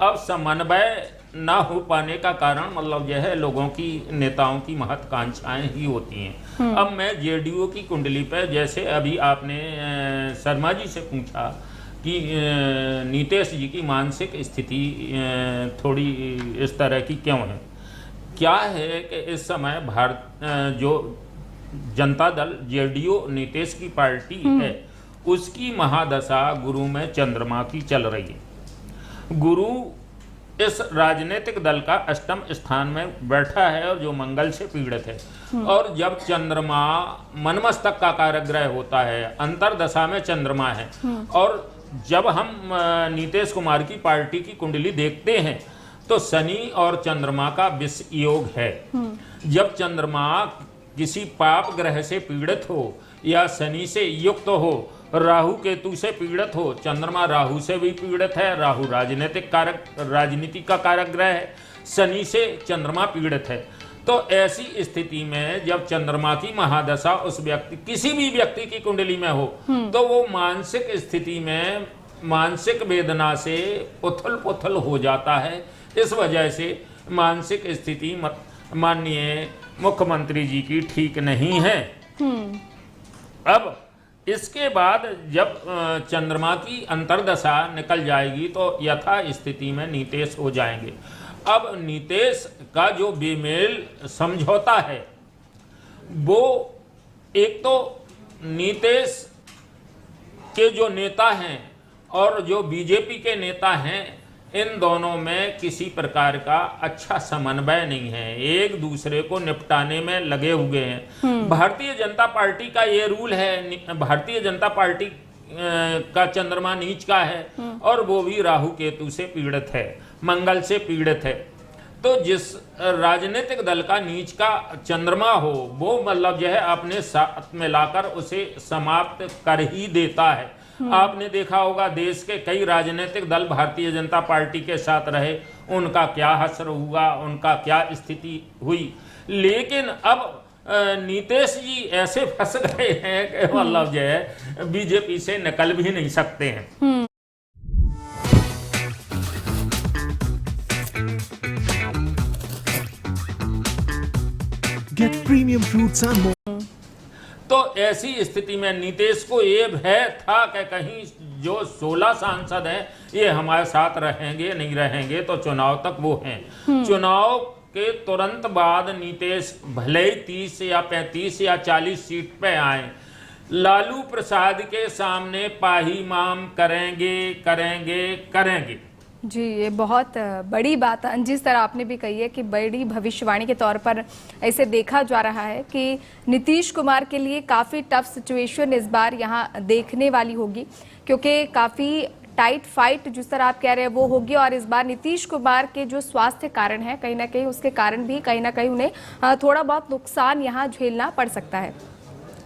अब समन्वय ना हो पाने का कारण मतलब यह है लोगों की, नेताओं की महत्वाकांक्षाएं ही होती हैं। अब मैं जेडीयू की कुंडली पर, जैसे अभी आपने शर्मा जी से पूछा कि नीतीश जी की मानसिक स्थिति थोड़ी इस तरह की क्यों है, क्या है कि इस समय जो जनता दल जेडीयू नीतीश की पार्टी है, उसकी महादशा गुरु में चंद्रमा की चल रही है। गुरु इस राजनीतिक दल का अष्टम स्थान में बैठा है और जो मंगल से पीड़ित है। और जब चंद्रमा मनमस्तक का कारग्रह होता है, अंतर्दशा में चंद्रमा है, और जब हम नीतीश कुमार की पार्टी की कुंडली देखते हैं तो शनि और चंद्रमा का विष योग है। जब चंद्रमा किसी पाप ग्रह से पीड़ित हो या शनि से युक्त हो, राहु केतु से पीड़ित हो, चंद्रमा राहु से भी पीड़ित है, राहु राजनीति का कारक ग्रह है, शनि से चंद्रमा पीड़ित है। तो ऐसी स्थिति में जब चंद्रमा की महादशा उस व्यक्ति, किसी भी व्यक्ति की कुंडली में हो, तो वो मानसिक स्थिति में मानसिक वेदना से उथल पुथल हो जाता है। इस वजह से मानसिक स्थिति माननीय मुख्यमंत्री जी की ठीक नहीं है। अब इसके बाद जब चंद्रमा की अंतर्दशा निकल जाएगी तो यथा स्थिति में नीतीश हो जाएंगे। अब नीतीश का जो बेमेल समझौता है, वो एक तो नीतीश के जो नेता हैं और जो बीजेपी के नेता हैं, इन दोनों में किसी प्रकार का अच्छा समन्वय नहीं है, एक दूसरे को निपटाने में लगे हुए हैं। भारतीय जनता पार्टी का ये रूल है, भारतीय जनता पार्टी का चंद्रमा नीच का है और वो भी राहु केतु से पीड़ित है, मंगल से पीड़ित है। तो जिस राजनीतिक दल का नीच का चंद्रमा हो, वो मतलब जो है अपने साथ में लाकर उसे समाप्त कर ही देता है। आपने देखा होगा देश के कई राजनीतिक दल भारतीय जनता पार्टी के साथ रहे, उनका क्या हश्र हुआ, उनका क्या स्थिति हुई। लेकिन अब नीतीश जी ऐसे फंस गए हैं कि मतलब जो है बीजेपी से निकल भी नहीं सकते हैं। Get premium fruits and more. तो ऐसी स्थिति में नीतीश को ये भय था कि कहीं जो 16 सांसद हैं ये हमारे साथ रहेंगे नहीं रहेंगे, तो चुनाव तक वो हैं। चुनाव के तुरंत बाद नीतीश भले ही 30 या 35 या 40 सीट पे आए, लालू प्रसाद के सामने पाहीमाम करेंगे करेंगे करेंगे। जी, ये बहुत बड़ी बात है। जिस तरह आपने भी कही है कि बड़ी भविष्यवाणी के तौर पर ऐसे देखा जा रहा है कि नीतीश कुमार के लिए काफ़ी टफ सिचुएशन इस बार यहाँ देखने वाली होगी, क्योंकि काफ़ी टाइट फाइट जिस तरह आप कह रहे हैं वो होगी। और इस बार नीतीश कुमार के जो स्वास्थ्य कारण है, कहीं ना कहीं उसके कारण भी कहीं ना कहीं उन्हें थोड़ा बहुत नुकसान यहाँ झेलना पड़ सकता है।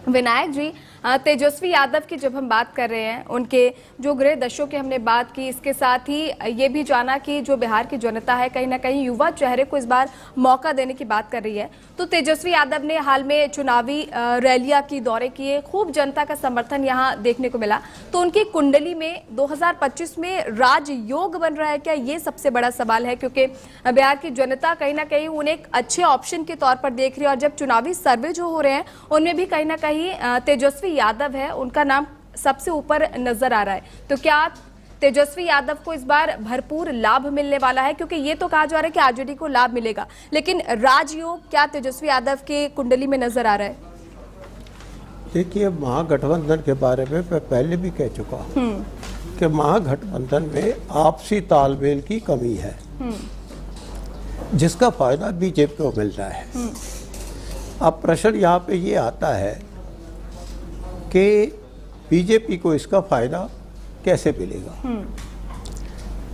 विनायक जी, तेजस्वी यादव की जब हम बात कर रहे हैं, उनके जो गृह दशों की हमने बात की, इसके साथ ही ये भी जाना कि जो बिहार की जनता है कहीं ना कहीं युवा चेहरे को इस बार मौका देने की बात कर रही है। तो तेजस्वी यादव ने हाल में चुनावी रैलियां की, दौरे किए, खूब जनता का समर्थन यहाँ देखने को मिला। तो उनकी कुंडली में 2025 में राजयोग बन रहा है क्या, ये सबसे बड़ा सवाल है, क्योंकि बिहार की जनता कहीं ना कहीं उन्हें एक अच्छे ऑप्शन के तौर पर देख रही है। और जब चुनावी सर्वे जो हो रहे हैं उनमें भी कहीं ना कहीं तेजस्वी यादव है, उनका नाम सबसे ऊपर नजर आ रहा है। तो क्या तेजस्वी यादव को इस बार भरपूर लाभ मिलने वाला है, क्योंकि ये तो कहा जा रहा है कि आरजेडी को लाभ मिलेगा, लेकिन राजयोग क्या तेजस्वी यादव के कुंडली में नजर आ रहा है? देखिए, महागठबंधन के बारे में मैं पहले भी कह चुका हूँ कि महागठबंधन में आपसी तालमेल की कमी है, जिसका फायदा बीजेपी को मिल रहा है। अब प्रश्न यहाँ पे ये आता है कि बीजेपी को इसका फ़ायदा कैसे मिलेगा।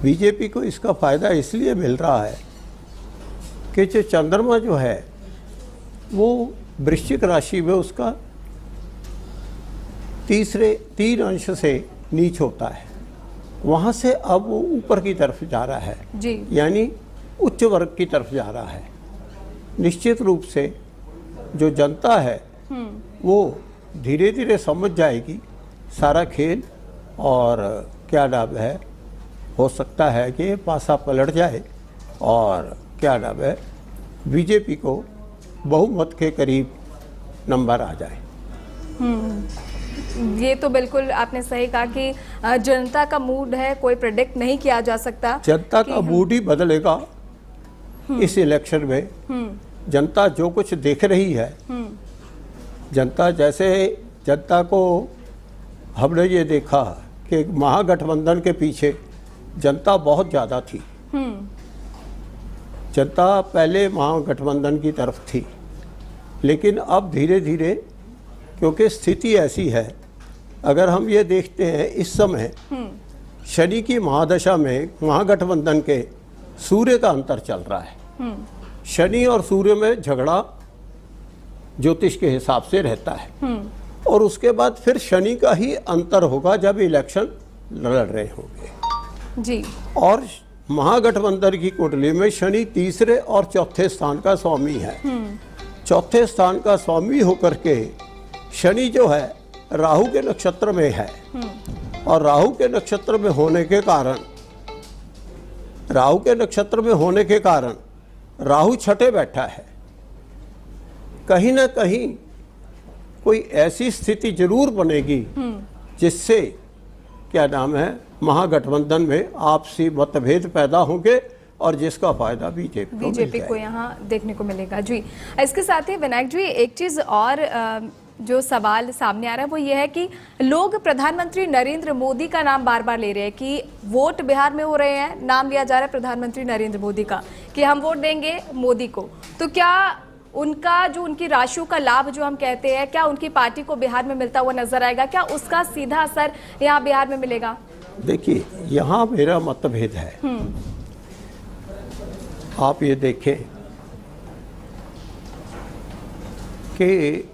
बीजेपी को इसका फ़ायदा इसलिए मिल रहा है कि जो चंद्रमा जो है वो वृश्चिक राशि में उसका तीन अंश से नीच होता है, वहाँ से अब वो ऊपर की तरफ जा रहा है जी, यानी उच्च वर्ग की तरफ जा रहा है। निश्चित रूप से जो जनता है वो धीरे धीरे समझ जाएगी सारा खेल, और क्या नाम है, हो सकता है कि पासा पलट जाए और क्या नाम है, बीजेपी को बहुमत के करीब नंबर आ जाए। ये तो बिल्कुल आपने सही कहा कि जनता का मूड है, कोई प्रेडिक्ट नहीं किया जा सकता। जनता का मूड ही बदलेगा इस इलेक्शन में। जनता जो कुछ देख रही है, जनता को हमने ये देखा कि महागठबंधन के पीछे जनता बहुत ज़्यादा थी, जनता पहले महागठबंधन की तरफ थी, लेकिन अब धीरे धीरे क्योंकि स्थिति ऐसी है, अगर हम ये देखते हैं इस समय शनि की महादशा में महागठबंधन के सूर्य का अंतर चल रहा है। शनि और सूर्य में झगड़ा ज्योतिष के हिसाब से रहता है, और उसके बाद फिर शनि का ही अंतर होगा जब इलेक्शन लड़ रहे होंगे जी। और महागठबंधन की कुंडली में शनि तीसरे और चौथे स्थान का स्वामी है। चौथे स्थान का स्वामी होकर के शनि जो है राहु के नक्षत्र में है, और राहु के नक्षत्र में होने के कारण राहु छठे बैठा है। कहीं ना कहीं कोई ऐसी स्थिति जरूर बनेगी जिससे क्या नाम है महागठबंधन में आपसी मतभेद पैदा होंगे, और जिसका फायदा बीजेपी को यहाँ देखने को मिलेगा जी। इसके साथ ही विनायक जी एक चीज और जो सवाल सामने आ रहा है वो ये है कि लोग प्रधानमंत्री नरेंद्र मोदी का नाम बार बार ले रहे हैं कि वोट बिहार में हो रहे हैं, नाम लिया जा रहा है प्रधानमंत्री नरेंद्र मोदी का कि हम वोट देंगे मोदी को, तो क्या उनका जो उनकी राशियों का लाभ जो हम कहते हैं क्या उनकी पार्टी को बिहार में मिलता हुआ नजर आएगा? क्या उसका सीधा असर यहाँ बिहार में मिलेगा? देखिए, यहाँ मेरा मतभेद है। आप ये देखें कि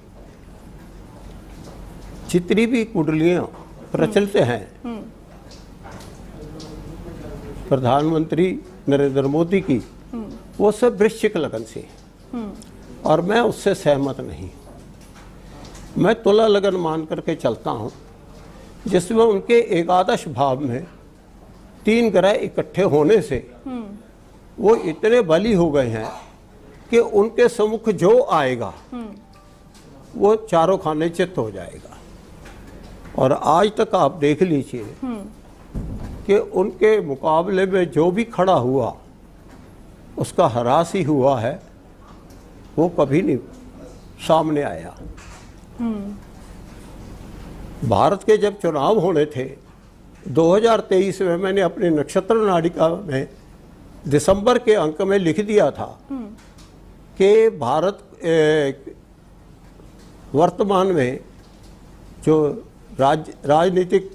जितनी भी कुंडलियां प्रचलित हैं प्रधानमंत्री नरेंद्र मोदी की, वो सब वृश्चिक लगन से, और मैं उससे सहमत नहीं। मैं तुला लगन मान करके चलता हूँ, जिसमें उनके एकादश भाव में 3 ग्रह इकट्ठे होने से वो इतने बली हो गए हैं कि उनके सम्मुख जो आएगा वो चारों खाने चित्त हो जाएगा। और आज तक आप देख लीजिए कि उनके मुकाबले में जो भी खड़ा हुआ उसका हरास ही हुआ है, वो कभी नहीं सामने आया। भारत के जब चुनाव होने थे 2023 में, मैंने अपनी नक्षत्र नाड़िका में दिसंबर के अंक में लिख दिया था कि भारत वर्तमान में जो राजनीतिक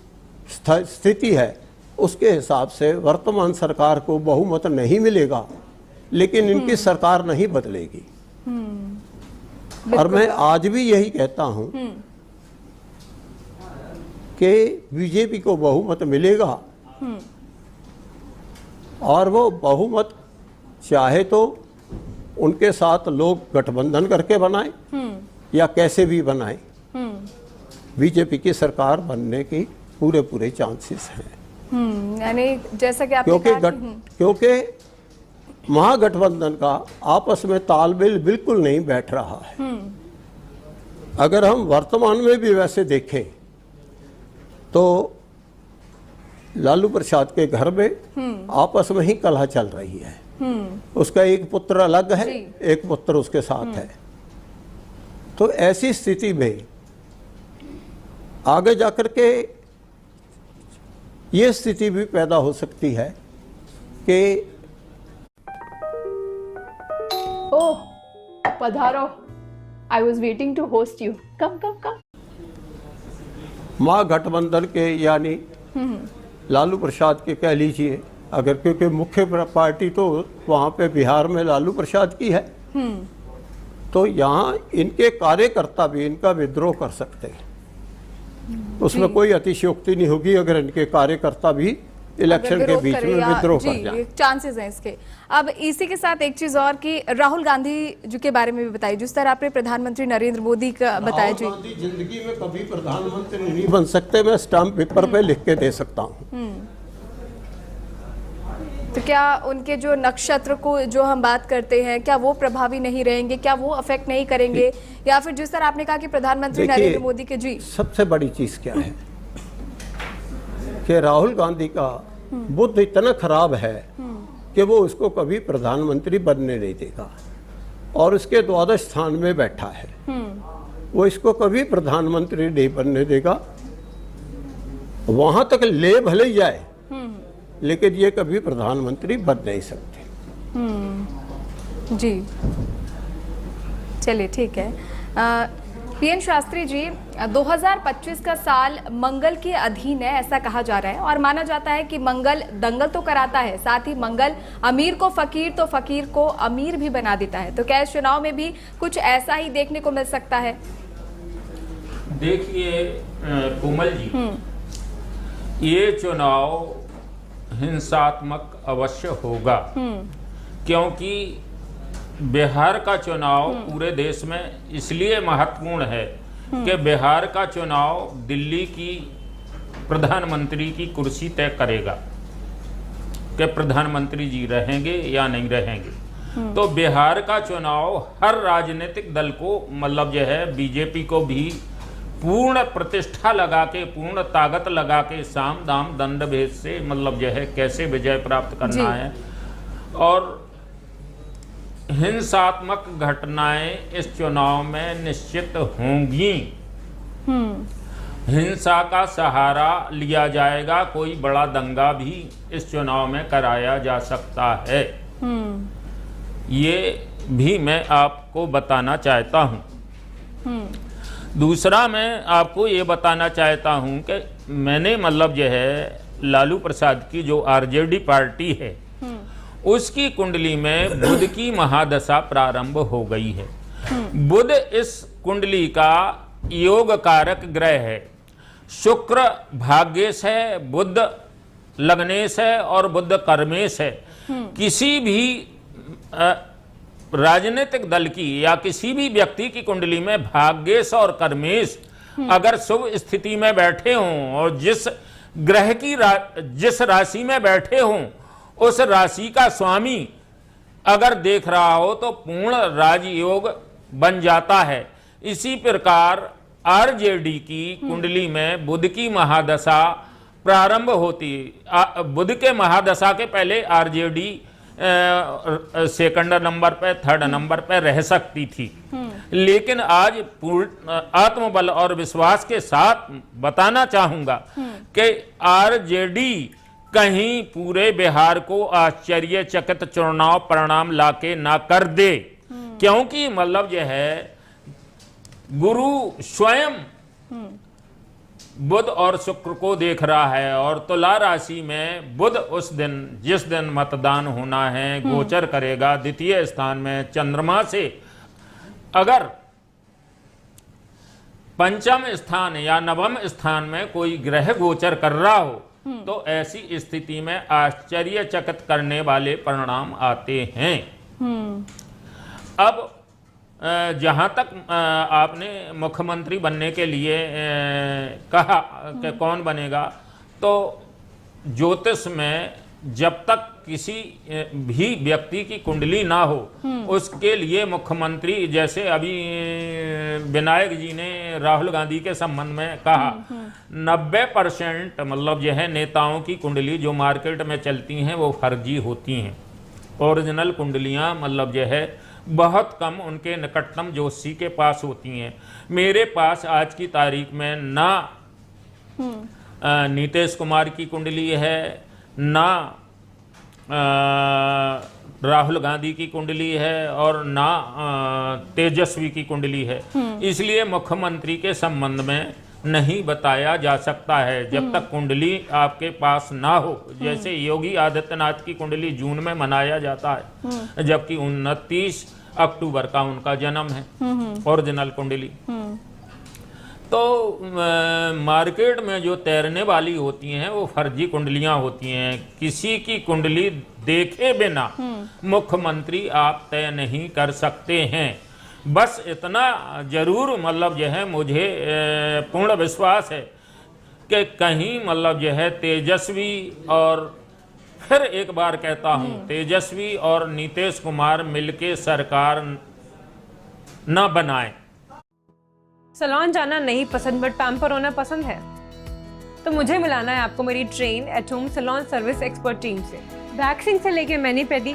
स्थिति है उसके हिसाब से वर्तमान सरकार को बहुमत नहीं मिलेगा, लेकिन इनकी सरकार नहीं बदलेगी। और मैं आज भी यही कहता हूं कि बीजेपी को बहुमत मिलेगा, और वो बहुमत चाहे तो उनके साथ लोग गठबंधन करके बनाए या कैसे भी बनाए, बीजेपी की सरकार बनने की पूरे चांसेस हैं। यानी जैसा कि आपने कहा क्योंकि महागठबंधन का आपस में तालमेल बिल्कुल नहीं बैठ रहा है। अगर हम वर्तमान में भी वैसे देखें तो लालू प्रसाद के घर में आपस में ही कलह चल रही है। उसका एक पुत्र अलग है, एक पुत्र उसके साथ है। तो ऐसी स्थिति में आगे जाकर के ये स्थिति भी पैदा हो सकती है कि ओह पधारो, I was waiting to host you, come come come. Mahagathbandhan के यानी लालू प्रसाद के कह लीजिए, अगर क्योंकि मुख्य पार्टी तो वहाँ पे बिहार में लालू प्रसाद की है, तो यहाँ इनके कार्यकर्ता भी इनका विद्रोह कर सकते हैं। उसमें कोई अतिशयोक्ति नहीं होगी अगर इनके कार्यकर्ता भी इलेक्शन के बीच में विद्रोह कर जाए। चांसेस हैं इसके। अब इसी के साथ एक चीज और कि राहुल गांधी जी के बारे में भी बताइए, जिस तरह आपने प्रधानमंत्री नरेंद्र मोदी का बताया जी। राहुल गांधी जिंदगी में कभी प्रधानमंत्री नहीं बन सकते, मैं स्टाम्प पेपर पे लिख के दे सकता हूँ। तो क्या उनके जो नक्षत्र को जो हम बात करते हैं, क्या वो प्रभावी नहीं रहेंगे, क्या वो अफेक्ट नहीं करेंगे, या फिर जिस तरह आपने कहा कि प्रधानमंत्री नरेंद्र मोदी के जी। सबसे बड़ी चीज क्या है कि राहुल गांधी का बुद्ध इतना खराब है कि वो उसको कभी प्रधानमंत्री बनने नहीं देगा, और उसके द्वादश स्थान में बैठा है, वो इसको कभी प्रधानमंत्री नहीं बनने देगा। वहां तक ले भले जाए, लेकिन ये कभी प्रधानमंत्री बन नहीं सकते। जी, चलिए ठीक है। पीएन शास्त्री जी, 2025 का साल मंगल के अधीन है ऐसा कहा जा रहा है और माना जाता है कि मंगल दंगल तो कराता है, साथ ही मंगल अमीर को फकीर तो फकीर को अमीर भी बना देता है। तो क्या इस चुनाव में भी कुछ ऐसा ही देखने को मिल सकता है? देखिए कोमल जी, ये चुनाव हिंसात्मक अवश्य होगा, क्योंकि बिहार का चुनाव पूरे देश में इसलिए महत्वपूर्ण है कि बिहार का चुनाव दिल्ली की प्रधानमंत्री की कुर्सी तय करेगा कि प्रधानमंत्री जी रहेंगे या नहीं रहेंगे। तो बिहार का चुनाव हर राजनीतिक दल को, मतलब जो है बीजेपी को भी पूर्ण प्रतिष्ठा लगा के, पूर्ण ताकत लगा के, साम दाम दंड भेद से मतलब जो है कैसे विजय प्राप्त करना है। और हिंसात्मक घटनाएं इस चुनाव में निश्चित होंगी। हिंसा का सहारा लिया जाएगा, कोई बड़ा दंगा भी इस चुनाव में कराया जा सकता है। ये भी मैं आपको बताना चाहता हूं। दूसरा मैं आपको ये बताना चाहता हूं कि मैंने मतलब जो है लालू प्रसाद की जो आरजेडी पार्टी है उसकी कुंडली में बुध की महादशा प्रारंभ हो गई है। बुध इस कुंडली का योग कारक ग्रह है। शुक्र भाग्येश है, बुध लग्नेश है और बुध कर्मेश है। किसी भी राजनीतिक दल की या किसी भी व्यक्ति की कुंडली में भाग्येश और कर्मेश अगर शुभ स्थिति में बैठे हों और जिस ग्रह की जिस राशि में बैठे हों उस राशि का स्वामी अगर देख रहा हो तो पूर्ण राजयोग बन जाता है। इसी प्रकार आरजेडी की कुंडली में बुध की महादशा प्रारंभ होती है। बुध के महादशा के पहले आरजेडी सेकंड नंबर पे, थर्ड नंबर पे रह सकती थी, लेकिन आज पूर्ण आत्मबल और विश्वास के साथ बताना चाहूंगा कि आरजेडी कहीं पूरे बिहार को आश्चर्यचकित चुनाव परिणाम लाके ना कर दे, क्योंकि मतलब यह है गुरु स्वयं बुध और शुक्र को देख रहा है और तुला राशि में बुध उस दिन जिस दिन मतदान होना है गोचर करेगा द्वितीय स्थान में। चंद्रमा से अगर पंचम स्थान या नवम स्थान में कोई ग्रह गोचर कर रहा हो तो ऐसी स्थिति में आश्चर्यचकित करने वाले परिणाम आते हैं। अब जहां तक आपने मुख्यमंत्री बनने के लिए कहा कि कौन बनेगा, तो ज्योतिष में जब तक किसी भी व्यक्ति की कुंडली ना हो उसके लिए मुख्यमंत्री, जैसे अभी विनायक जी ने राहुल गांधी के संबंध में कहा 90% मतलब यह है नेताओं की कुंडली जो मार्केट में चलती हैं वो फर्जी होती हैं। ओरिजिनल कुंडलियां मतलब यह है बहुत कम उनके निकटतम ज्योतिषी के पास होती हैं। मेरे पास आज की तारीख में ना नीतीश कुमार की कुंडली है, ना राहुल गांधी की कुंडली है और ना तेजस्वी की कुंडली है। इसलिए मुख्यमंत्री के संबंध में नहीं बताया जा सकता है जब तक कुंडली आपके पास ना हो। जैसे योगी आदित्यनाथ की कुंडली जून में मनाया जाता है, जबकि 29 अक्टूबर का उनका जन्म है, ओरिजिनल कुंडली। तो मार्केट में जो तैरने वाली होती हैं वो फर्जी कुंडलियां होती हैं। किसी की कुंडली देखे बिना मुख्यमंत्री आप तय नहीं कर सकते हैं। बस इतना जरूर मतलब यह है मुझे पूर्ण विश्वास है कि कहीं मतलब यह है तेजस्वी, और फिर एक बार कहता हूं तेजस्वी और नीतीश कुमार मिलके सरकार न बनाए। सैलून जाना नहीं पसंद बट पैम्पर होना पसंद है, तो मुझे मिलाना है आपको मेरी train at home salon service expert team से। वैक्सिंग से लेके mani pedi,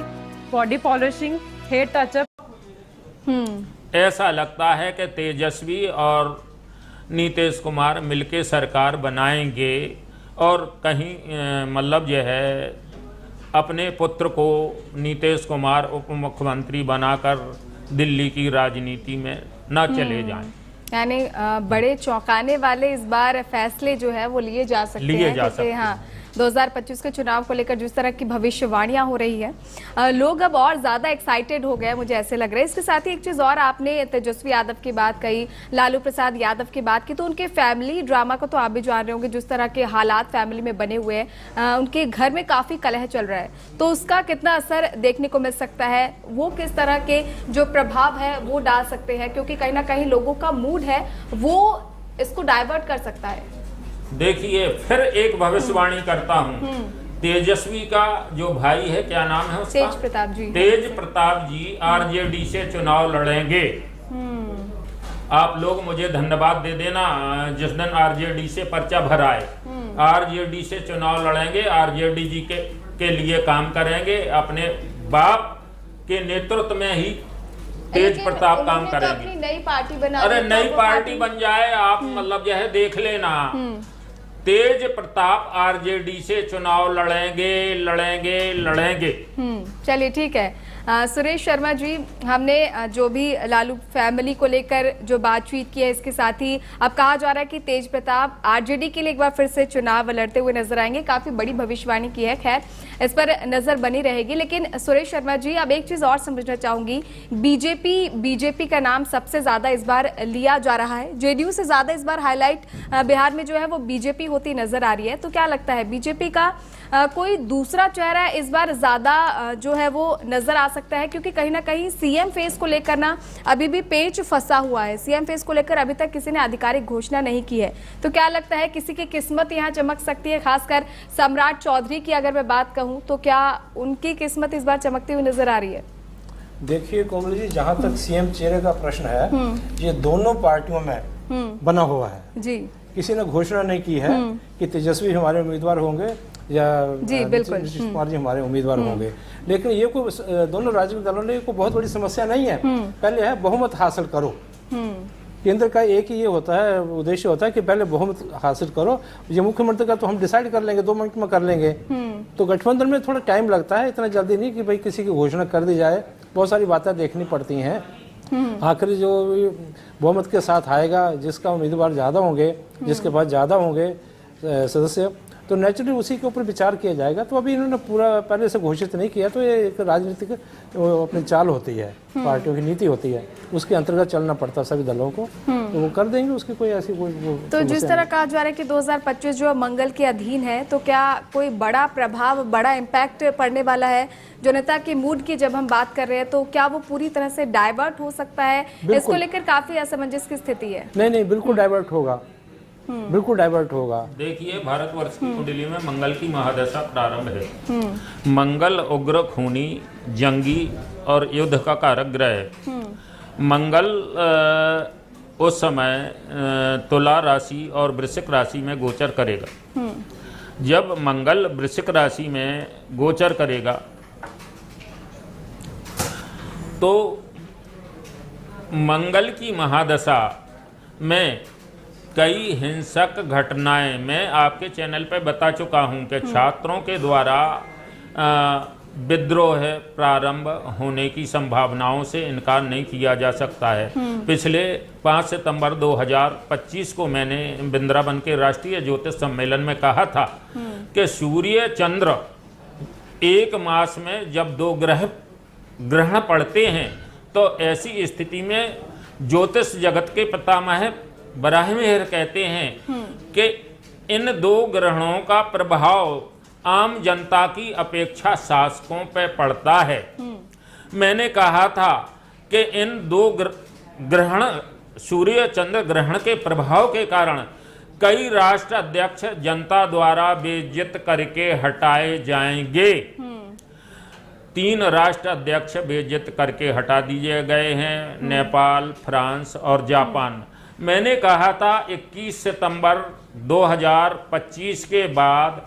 body polishing, hair touch up. ऐसा लगता है कि तेजस्वी और नीतीश कुमार मिलके सरकार बनाएंगे और कहीं मतलब यह है अपने पुत्र को नीतीश कुमार उप मुख्यमंत्री बनाकर दिल्ली की राजनीति में न चले जाएं। यानी बड़े चौंकाने वाले इस बार फैसले जो है वो लिए जा सकते हैं, क्योंकि हाँ 2025 के चुनाव को लेकर जिस तरह की भविष्यवाणियां हो रही है, लोग अब और ज्यादा एक्साइटेड हो गए, मुझे ऐसे लग रहा है। इसके साथ ही एक चीज और, आपने तेजस्वी यादव की बात कही, लालू प्रसाद यादव की बात की, तो उनके फैमिली ड्रामा को तो आप भी जान रहे होंगे, जिस तरह के हालात फैमिली में बने हुए हैं, उनके घर में काफी कलह चल रहा है, तो उसका कितना असर देखने को मिल सकता है, वो किस तरह के जो प्रभाव है वो डाल सकते हैं, क्योंकि कहीं ना कहीं लोगों का मूड है वो इसको डाइवर्ट कर सकता है। देखिए, फिर एक भविष्यवाणी करता हूं, तेजस्वी का जो भाई है, क्या नाम है उसका? तेज प्रताप जी। तेज प्रताप जी आरजेडी से चुनाव लड़ेंगे। आप लोग मुझे धन्यवाद दे देना जिस दिन आरजेडी से पर्चा भराए। आरजेडी से चुनाव लड़ेंगे, आरजेडी जी के लिए काम करेंगे, अपने बाप के नेतृत्व में ही तेज प्रताप काम करेंगे। अपनी नई पार्टी बना, अरे नई पार्टी बन जाए, आप मतलब जो है देख लेना, तेज प्रताप आरजेडी से चुनाव लड़ेंगे। चलिए ठीक है। सुरेश शर्मा जी, हमने जो भी लालू फैमिली को लेकर जो बातचीत की है, इसके साथ ही अब कहा जा रहा है कि तेज प्रताप आरजेडी के लिए एक बार फिर से चुनाव लड़ते हुए नजर आएंगे। काफी बड़ी भविष्यवाणी की है, खैर इस पर नजर बनी रहेगी। लेकिन सुरेश शर्मा जी, अब एक चीज और समझना चाहूंगी, बीजेपी का नाम सबसे ज्यादा इस बार लिया जा रहा है, जेडीयू से ज्यादा इस बार हाईलाइट बिहार में जो है वो बीजेपी होती नजर आ रही है, तो क्या लगता है बीजेपी का कोई दूसरा चेहरा इस बार ज्यादा जो है वो नजर आ सकता है? क्योंकि कहीं ना कहीं सीएम फेस को लेकर ना अभी भी पेच फंसा हुआ है, सीएम फेस को लेकर अभी तक किसी ने आधिकारिक घोषणा नहीं की है, तो क्या लगता है किसी की किस्मत यहाँ चमक सकती है? खासकर सम्राट चौधरी की अगर मैं बात कहूँ, तो क्या उनकी किस्मत इस बार चमकती हुई नजर आ रही है? देखिए कोमल जी, जहाँ तक सीएम चेहरे का प्रश्न है, ये दोनों पार्टियों में बना हुआ है जी। किसी ने घोषणा नहीं की है कि तेजस्वी हमारे उम्मीदवार होंगे या नीतीश कुमार जी हमारे उम्मीदवार होंगे, लेकिन ये कोई दोनों राजनीतिक दलों ने कोई बहुत बड़ी समस्या नहीं है। पहले है बहुमत हासिल करो, केंद्र का एक ही ये होता है, उद्देश्य होता है कि पहले बहुमत हासिल करो। ये मुख्यमंत्री का तो हम डिसाइड कर लेंगे, 2 मिनट में कर लेंगे। तो गठबंधन में थोड़ा टाइम लगता है, इतना जल्दी नहीं कि भाई किसी की घोषणा कर दी जाए, बहुत सारी बातें देखनी पड़ती हैं। आखिरी जो बहुमत के साथ आएगा, जिसका उम्मीदवार ज़्यादा होंगे, जिसके पास ज़्यादा होंगे सदस्य, तो नेचुरली उसी के ऊपर विचार किया जाएगा। तो अभी इन्होंने पूरा पहले से घोषित नहीं किया, तो ये एक राजनीतिक अपनी चाल होती है, पार्टियों की नीति होती है, उसके अंतर्गत चलना पड़ता है सभी दलों को, तो वो कर देंगे, उसकी कोई ऐसी कोई तो जिस तरह कहा जा रहा है कि 2025 जो मंगल के अधीन है, तो क्या कोई बड़ा प्रभाव, बड़ा इम्पैक्ट पड़ने वाला है? जनता के मूड की जब हम बात कर रहे हैं, तो क्या वो पूरी तरह से डाइवर्ट हो सकता है? इसको लेकर काफी असमंजस की स्थिति है। नहीं, बिल्कुल डाइवर्ट होगा, बिल्कुल डाइवर्ट होगा। देखिए, भारतवर्ष की कुंडली में मंगल की महादशा प्रारंभ है। मंगल उग्र, खूनी, जंगी और युद्ध का कारक ग्रह है। मंगल उस समय तुला राशि और वृश्चिक राशि में गोचर करेगा। जब मंगल वृश्चिक राशि में गोचर करेगा तो मंगल की महादशा में कई हिंसक घटनाएं, मैं आपके चैनल पर बता चुका हूं कि छात्रों के द्वारा विद्रोह प्रारंभ होने की संभावनाओं से इनकार नहीं किया जा सकता है। पिछले 5 सितंबर 2025 को मैंने वृंदावन के राष्ट्रीय ज्योतिष सम्मेलन में कहा था कि सूर्य चंद्र एक मास में जब 2 ग्रहण पड़ते हैं, तो ऐसी स्थिति में ज्योतिष जगत के पितामह बराहमिहिर कहते हैं कि इन 2 ग्रहणों का प्रभाव आम जनता की अपेक्षा शासकों पर पड़ता है। मैंने कहा था कि इन 2 ग्रहण, सूर्य चंद्र ग्रहण के प्रभाव के कारण कई राष्ट्र अध्यक्ष जनता द्वारा बेइज्जत करके हटाए जाएंगे। 3 राष्ट्र अध्यक्ष बेइज्जत करके हटा दिए गए हैं, नेपाल, फ्रांस और जापान। मैंने कहा था 21 सितंबर 2025 के बाद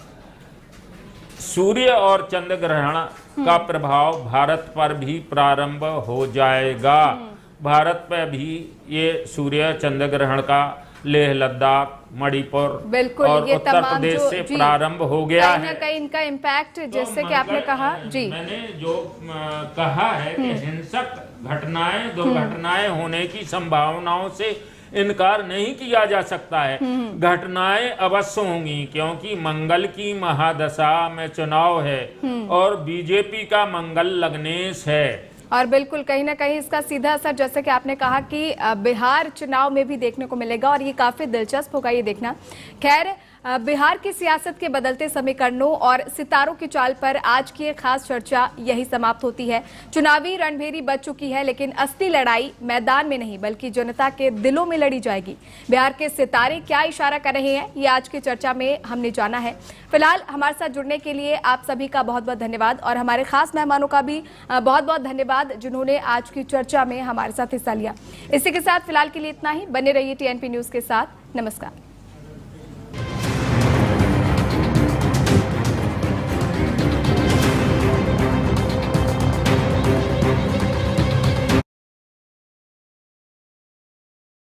सूर्य और चंद्र ग्रहण का प्रभाव भारत पर भी प्रारंभ हो जाएगा। भारत पर भी ये सूर्य चंद्र ग्रहण का लेह लद्दाख, मणिपुर बिल्कुल, और ये उत्तर तमाम प्रदेश जो से जी, प्रारंभ हो गया कहीं ना है। कहीं इनका इम्पैक्ट जैसे कि आपने कहा जी, मैंने जो कहा है कि हिंसक घटनाएं, दुर्घटनाएं होने की संभावनाओं से इनकार नहीं किया जा सकता है। घटनाएं अवश्य होंगी, क्योंकि मंगल की महादशा में चुनाव है और बीजेपी का मंगल लग्नेश है। और बिल्कुल कहीं ना कहीं इसका सीधा असर जैसे कि आपने कहा कि बिहार चुनाव में भी देखने को मिलेगा और ये काफी दिलचस्प होगा ये देखना। खैर, बिहार की सियासत के बदलते समीकरणों और सितारों की चाल पर आज की एक खास चर्चा यही समाप्त होती है। चुनावी रणभेरी बच चुकी है, लेकिन असली लड़ाई मैदान में नहीं बल्कि जनता के दिलों में लड़ी जाएगी। बिहार के सितारे क्या इशारा कर रहे हैं, ये आज की चर्चा में हमने जाना है। फिलहाल हमारे साथ जुड़ने के लिए आप सभी का बहुत बहुत धन्यवाद और हमारे खास मेहमानों का भी बहुत बहुत धन्यवाद जिन्होंने आज की चर्चा में हमारे साथ हिस्सा लिया। इसी के साथ फिलहाल के लिए इतना ही। बने रहिए TNP न्यूज के साथ। नमस्कार।